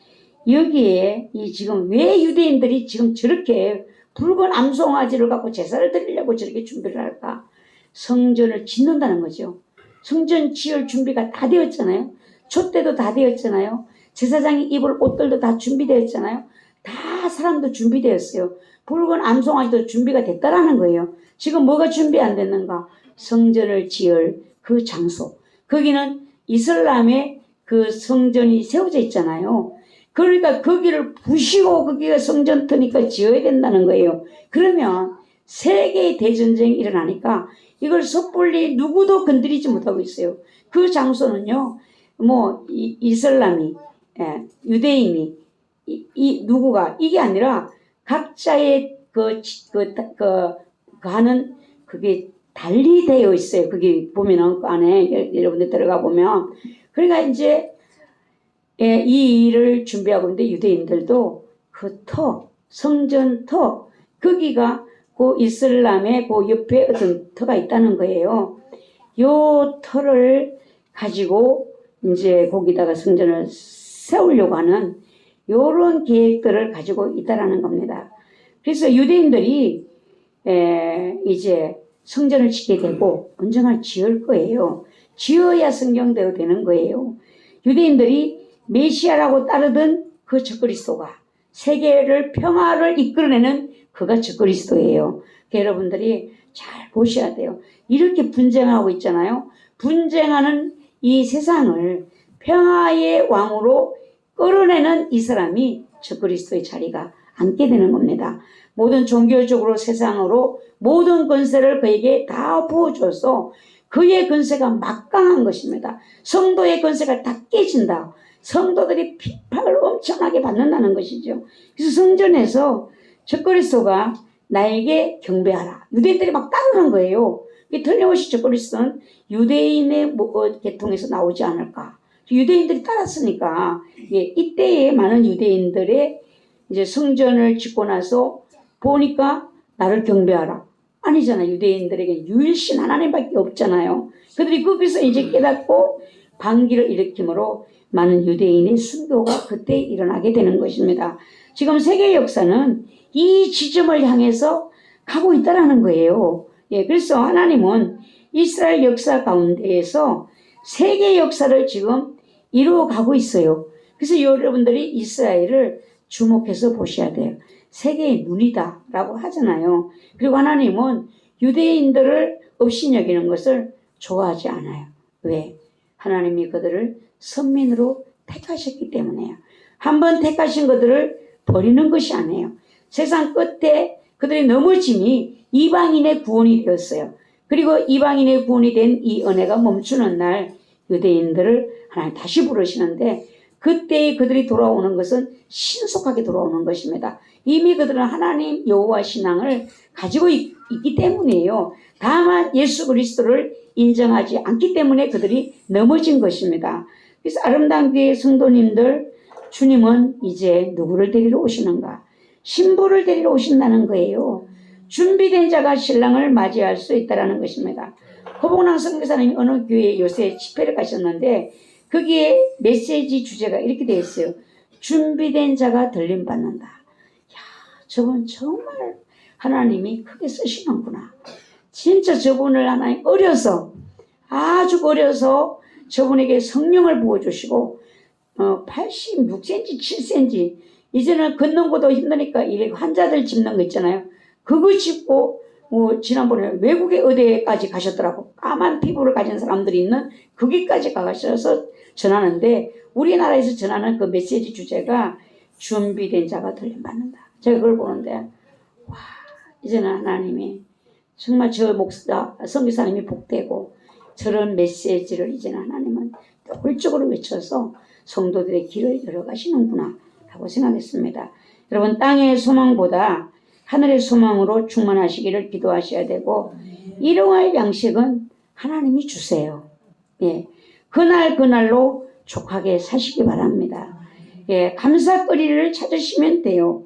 여기에 지금 왜 유대인들이 지금 저렇게 붉은 암송아지를 갖고 제사를 드리려고 저렇게 준비를 할까? 성전을 짓는다는 거죠. 성전 지을 준비가 다 되었잖아요. 촛대도 다 되었잖아요. 제사장이 입을 옷들도 다 준비되었잖아요. 다 사람도 준비되었어요. 붉은 암송아지도 준비가 됐다라는 거예요. 지금 뭐가 준비 안 됐는가? 성전을 지을 그 장소. 거기는 이슬람의 그 성전이 세워져 있잖아요. 그러니까 거기를 부시고 거기가 성전터니까 지어야 된다는 거예요. 그러면 세계의 대전쟁이 일어나니까 이걸 섣불리 누구도 건드리지 못하고 있어요. 그 장소는요, 이슬람이, 유대인이, 누구가, 이게 아니라 각자의 하는 그게 달리 되어 있어요. 그게 보면은 그 안에 여러분들 들어가 보면. 그러니까 이제 이 일을 준비하고 있는데 유대인들도 그 성전 거기가 그 이슬람의 그 옆에 어떤 터가 있다는 거예요. 요 터를 가지고 이제 거기다가 성전을 세우려고 하는 요런 계획들을 가지고 있다라는 겁니다. 그래서 유대인들이 이제 성전을 짓게 되고 언젠가 지을 거예요. 지어야 성경대로 되는 거예요. 유대인들이 메시아라고 따르던 그 적그리스도가 세계를 평화를 이끌어내는 그가 적그리스도예요. 여러분들이 잘 보셔야 돼요. 이렇게 분쟁하고 있잖아요. 분쟁하는 이 세상을 평화의 왕으로 끌어내는 이 사람이 적그리스도의 자리가 앉게 되는 겁니다. 모든 종교적으로 세상으로 모든 권세를 그에게 다 부어줘서 그의 권세가 막강한 것입니다. 성도의 권세가 다 깨진다. 성도들이 핍박을 엄청나게 받는다는 것이죠. 그래서 성전에서 적그리스도가 나에게 경배하라. 유대인들이 막 따르는 거예요. 이게 틀림없이 저 그리스도는 유대인의 계통에서 나오지 않을까. 유대인들이 따랐으니까 이때에 많은 유대인들의 이제 성전을 짓고 나서 보니까 나를 경배하라. 아니잖아. 유대인들에게 유일신 하나님밖에 없잖아요. 그들이 거기서 이제 깨닫고 반기를 일으킴으로 많은 유대인의 순교가 그때 일어나게 되는 것입니다. 지금 세계 역사는 이 지점을 향해서 가고 있다라는 거예요. 그래서 하나님은 이스라엘 역사 가운데에서 세계 역사를 지금 이루어 가고 있어요. 그래서 여러분들이 이스라엘을 주목해서 보셔야 돼요. 세계의 눈이다 라고 하잖아요. 그리고 하나님은 유대인들을 업신여기는 것을 좋아하지 않아요. 왜? 하나님이 그들을 선민으로 택하셨기 때문에요. 한번 택하신 그들을 버리는 것이 아니에요. 세상 끝에 그들이 넘어짐이 이방인의 구원이 되었어요. 그리고 이방인의 구원이 된 이 은혜가 멈추는 날 유대인들을 하나님 다시 부르시는데 그때 그들이 돌아오는 것은 신속하게 돌아오는 것입니다. 이미 그들은 하나님 여호와 신앙을 가지고 있기 때문이에요. 다만 예수 그리스도를 인정하지 않기 때문에 그들이 넘어진 것입니다. 그래서 아름다운 교회 성도님들, 주님은 이제 누구를 데리러 오시는가? 신부를 데리러 오신다는 거예요. 준비된 자가 신랑을 맞이할 수 있다는 것입니다. 허봉랑 선교사님이 어느 교회에 요새 집회를 가셨는데 거기에 메시지 주제가 이렇게 되어 있어요. 준비된 자가 들림받는다. 야, 저분 정말 하나님이 크게 쓰시는구나. 진짜 저분을 하나님 아주 어려서 저분에게 성령을 부어주시고 86cm, 7cm 이제는 걷는 것도 힘드니까 이렇게 환자들 짚는 거 있잖아요. 그거 짚고 지난번에 외국의 의대까지 가셨더라고. 까만 피부를 가진 사람들이 있는 거기까지 가셔서 전하는데 우리나라에서 전하는 그 메시지 주제가 준비된 자가 들림받는다. 제가 그걸 보는데 와, 이제는 하나님이 정말 저 목사 선교사님이 복되고 저런 메시지를 이제는 하나님은 효율적으로 외쳐서 성도들의 길을 열어가시는구나 라고 생각했습니다. 여러분 땅의 소망보다 하늘의 소망으로 충만하시기를 기도하셔야 되고 일용할 양식은 하나님이 주세요. 그날로 족하게 사시기 바랍니다. 감사거리를 찾으시면 돼요.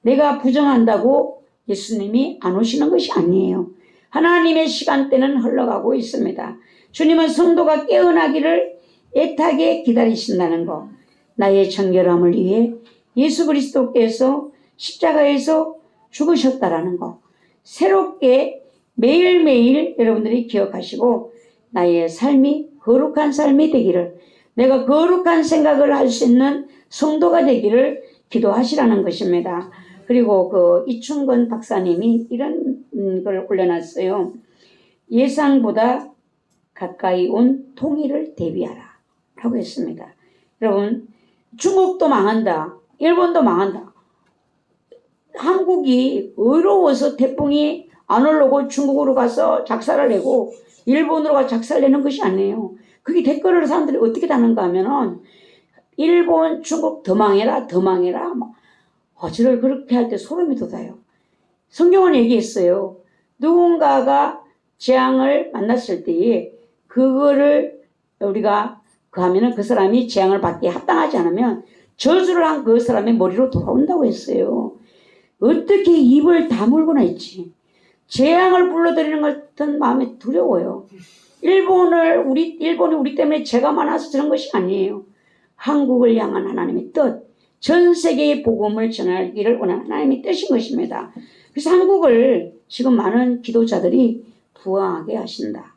내가 부정한다고 예수님이 안 오시는 것이 아니에요. 하나님의 시간대는 흘러가고 있습니다. 주님은 성도가 깨어나기를 애타게 기다리신다는 것. 나의 정결함을 위해 예수 그리스도께서 십자가에서 죽으셨다라는 것. 새롭게 매일매일 여러분들이 기억하시고 나의 삶이 거룩한 삶이 되기를, 내가 거룩한 생각을 할 수 있는 성도가 되기를 기도하시라는 것입니다. 그리고 이충건 박사님이 이런 걸 올려놨어요. 예상보다 가까이 온 통일을 대비하라 라고 했습니다. 여러분, 중국도 망한다. 일본도 망한다. 한국이 의로워서 태풍이 안 올라오고 중국으로 가서 작사를 내고 일본으로 가서 작사를 내는 것이 아니에요. 그게 댓글을 사람들이 어떻게 다는가 하면은 일본, 중국 더 망해라 저를 그렇게 할 때 소름이 돋아요. 성경은 얘기했어요. 누군가가 재앙을 만났을 때에 그거를 우리가 하면은 그 사람이 재앙을 받기에 합당하지 않으면 저주를 한 그 사람의 머리로 돌아온다고 했어요. 어떻게 입을 다물거나 했지. 재앙을 불러들이는 것은 마음에 두려워요. 일본이 우리 때문에 죄가 많아서 저런 것이 아니에요. 한국을 향한 하나님의 뜻, 전 세계의 복음을 전하기를 원하는 하나님의 뜻인 것입니다. 그래서 한국을 지금 많은 기도자들이 부흥하게 하신다.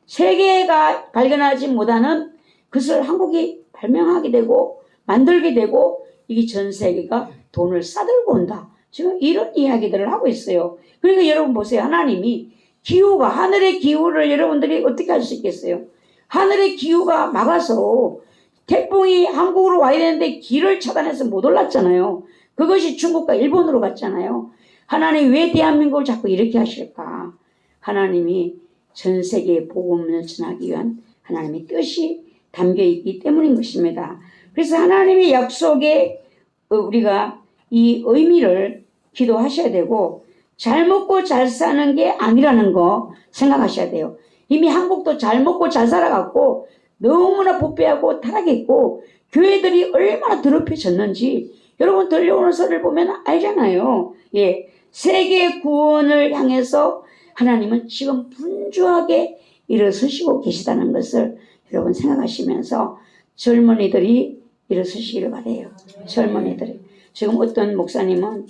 세계가 발견하지 못하는 것을 한국이 발명하게 되고 만들게 되고 이게 전 세계가 돈을 싸들고 온다. 지금 이런 이야기들을 하고 있어요. 그러니까 여러분 보세요. 하나님이 기후가, 하늘의 기후를 여러분들이 어떻게 할 수 있겠어요? 하늘의 기후가 막아서 태풍이 한국으로 와야 되는데 길을 차단해서 못 올랐잖아요. 그것이 중국과 일본으로 갔잖아요. 하나님이 왜 대한민국을 자꾸 이렇게 하실까? 하나님이 전 세계에 복음을 전하기 위한 하나님의 뜻이 담겨 있기 때문인 것입니다. 그래서 하나님의 약속에 우리가 이 의미를 기도하셔야 되고, 잘 먹고 잘 사는 게 아니라는 거 생각하셔야 돼요. 이미 한국도 잘 먹고 잘 살아갔고 너무나 부패하고 타락했고 교회들이 얼마나 더럽혀졌는지 여러분 들려오는 소리를 보면 알잖아요. 예, 세계 구원을 향해서 하나님은 지금 분주하게 일어서시고 계시다는 것을 여러분 생각하시면서 젊은이들이 일어서시기를 바래요. 젊은이들이. 지금 어떤 목사님은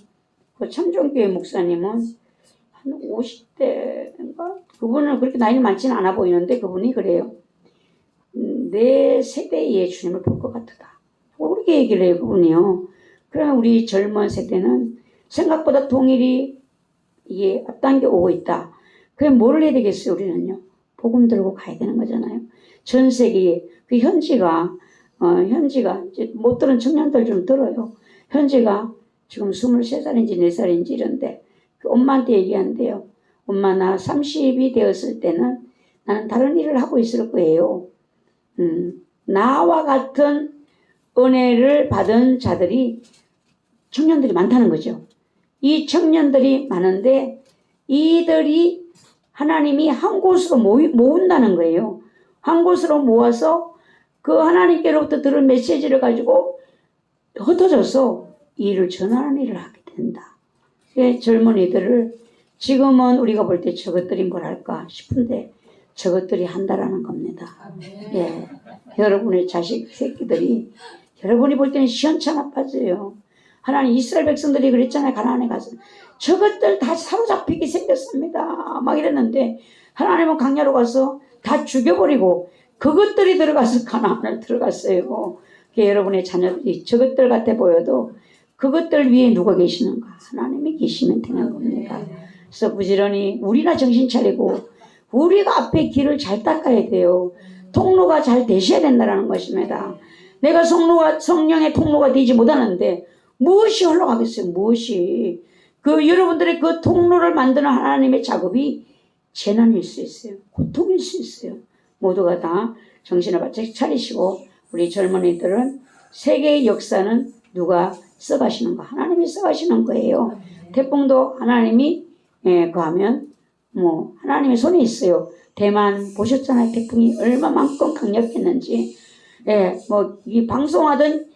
그 참종교회 목사님은 한 50대인가? 그분은 그렇게 나이는 많지는 않아 보이는데 그분이 그래요. 내 세대의 주님을 볼 것 같다. 그렇게 얘기를 해요, 그분이요. 그러면 우리 젊은 세대는 생각보다 통일이 이게 앞당겨 오고 있다. 그럼 뭘 해야 되겠어요, 우리는요? 복음 들고 가야 되는 거잖아요. 전 세계에 그 현지가 이제 못 들은 청년들 좀 들어요. 현지가 지금 23살인지 4살인지 이런데 그 엄마한테 얘기한대요. 엄마 나 30이 되었을 때는 나는 다른 일을 하고 있을 거예요. 나와 같은 은혜를 받은 자들이 청년들이 많다는 거죠. 이 청년들이 많은데 이들이 하나님이 한 곳으로 모은다는 거예요. 한 곳으로 모아서 그 하나님께로부터 들은 메시지를 가지고 흩어져서 이 일을 전하는 일을 하게 된다. 젊은이들을 지금은 우리가 볼 때 저것들이 뭐랄까 싶은데 저것들이 한다라는 겁니다. 예, 여러분의 자식 새끼들이 여러분이 볼 때는 시원찮아 빠져요. 하나님 이스라엘 백성들이 그랬잖아요. 가나안에 가서 저것들 다 사로잡히게 생겼습니다. 막 이랬는데 하나님은 강야로 가서 다 죽여버리고 그것들이 들어가서 가나안을 들어갔어요. 여러분의 자녀들이 저것들 같아 보여도 그것들 위에 누가 계시는가? 하나님이 계시면 되는 겁니다. 그래서 부지런히 우리나 정신 차리고 우리가 앞에 길을 잘 닦아야 돼요. 통로가 잘 되셔야 된다는 것입니다. 내가 성령의 통로가 되지 못하는데 무엇이 흘러가겠어요? 무엇이? 여러분들의 그 통로를 만드는 하나님의 작업이 재난일 수 있어요. 고통일 수 있어요. 모두가 다 정신을 바짝 차리시고 우리 젊은이들은 세계의 역사는 누가 써가시는가? 하나님이 써가시는 거예요. 태풍도 하나님이 그하면 하나님의 손에 있어요. 대만 보셨잖아요. 태풍이 얼마만큼 강력했는지. 이 방송하던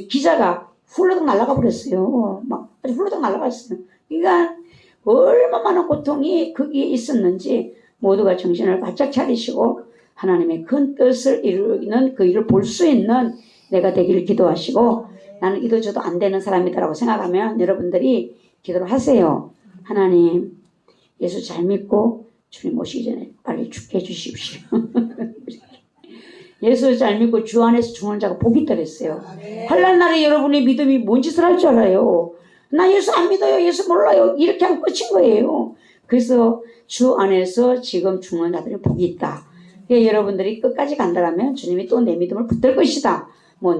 기자가 훌러덩 날아가 버렸어요. 막 아주 훌러덩 날아갔어요. 그러니까 얼마나 많은 고통이 거기에 있었는지 모두가 정신을 바짝 차리시고 하나님의 큰 뜻을 이루는 그 일을 볼 수 있는 내가 되기를 기도하시고 나는 이도저도 안 되는 사람이다라고 생각하면 여러분들이 기도를 하세요. 하나님 예수 잘 믿고 주님 오시기 전에 빨리 죽게 해주십시오. 예수 잘 믿고 주 안에서 죽는 자가 복이 있더랬어요. 환난 날에 여러분의 믿음이 뭔 짓을 할 줄 알아요. 나 예수 안 믿어요. 예수 몰라요. 이렇게 하면 끝인 거예요. 그래서 주 안에서 지금 죽는 자들이 복이 있다. 여러분들이 끝까지 간다면 주님이 또 내 믿음을 붙들 것이다.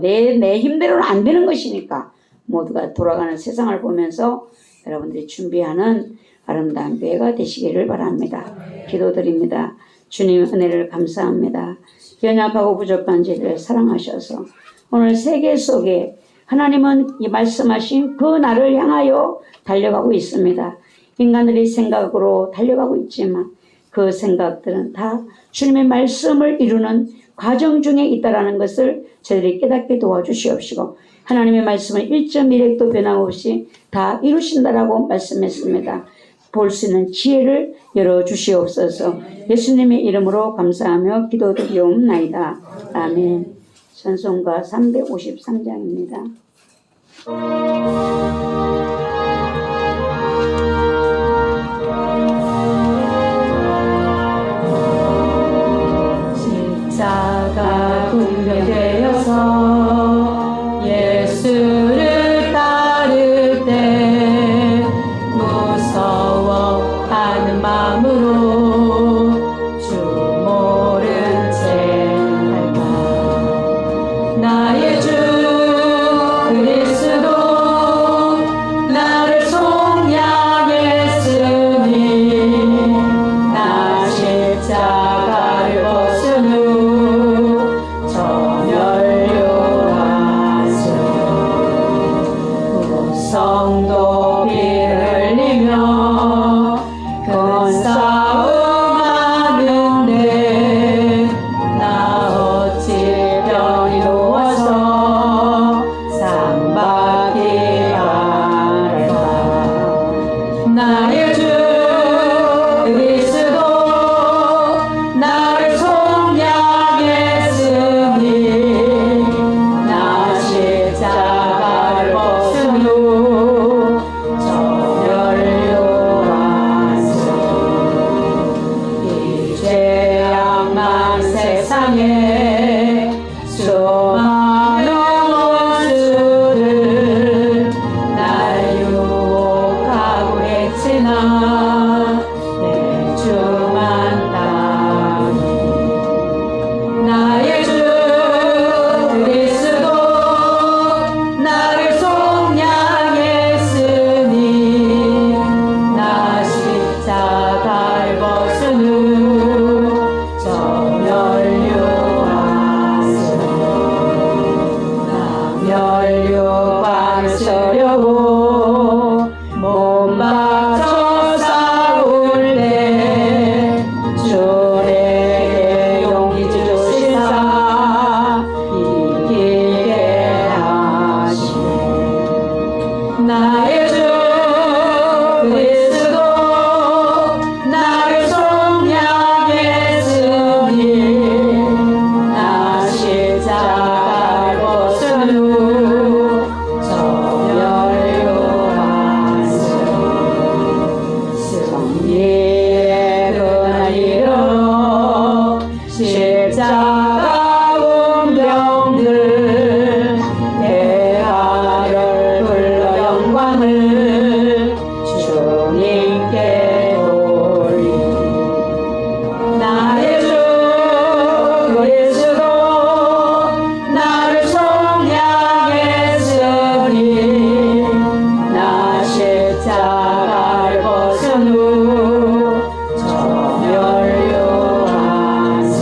내 힘대로는 안 되는 것이니까 모두가 돌아가는 세상을 보면서 여러분들이 준비하는 아름다운 교회가 되시기를 바랍니다. 기도드립니다. 주님 은혜를 감사합니다. 연약하고 부족한 저희를 사랑하셔서 오늘 세계 속에 하나님은 이 말씀하신 그 날을 향하여 달려가고 있습니다. 인간들이 생각으로 달려가고 있지만 그 생각들은 다 주님의 말씀을 이루는 과정 중에 있다라는 것을 저희들이 깨닫게 도와주시옵시고 하나님의 말씀은 1.1핵도 변함없이 다 이루신다라고 말씀했습니다. 볼 수 있는 지혜를 열어주시옵소서. 예수님의 이름으로 감사하며 기도드리옵나이다. 아멘. 찬송가 353장입니다. 십자가 군병되어서 예수를 따를 때 무서워하는 마음으로 주 모른 채 할까 나의 주 그리스도 떡반을 쓰려고 몸 바쳐 싸울 때 주에게 용기 주시사 이기게 하시네. 나의 주 그리스도 나를 속량했으니 나 십자가를 벗은 후 정열요한스 승리의 그날 이르러 십자가 운병들 대하를 불러 영광을 주님께 돌리 나의 주 그리스도 나를 속량했으니 나 십자가를 벗은 후 정열요한스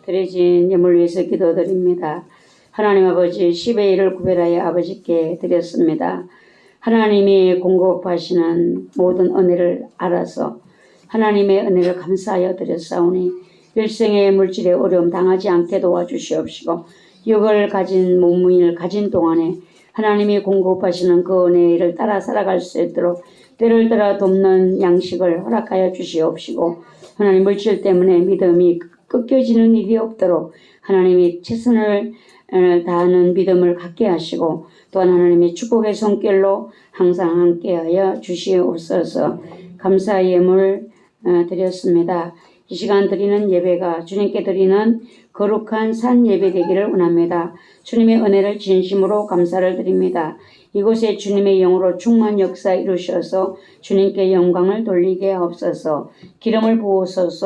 드려진 예물 위해서 기도드립니다. 하나님 아버지 10의 1을 구별하여 아버지께 드렸습니다. 하나님이 공급하시는 모든 은혜를 알아서 하나님의 은혜를 감사하여 드렸사오니 일생의 물질의 어려움 당하지 않게 도와주시옵시고 육을 가진 몸무인을 가진 동안에 하나님이 공급하시는 그 은혜를 따라 살아갈 수 있도록 때를 따라 돕는 양식을 허락하여 주시옵시고 하나님 물질 때문에 믿음이 꺾여지는 일이 없도록 하나님이 최선을 다하는 믿음을 갖게 하시고 또한 하나님의 축복의 손길로 항상 함께하여 주시옵소서. 감사의 예물 드렸습니다. 이 시간 드리는 예배가 주님께 드리는 거룩한 산 예배 되기를 원합니다. 주님의 은혜를 진심으로 감사를 드립니다. 이곳에 주님의 영으로 충만 역사 이루셔서 주님께 영광을 돌리게 하옵소서. 기름을 부으소서.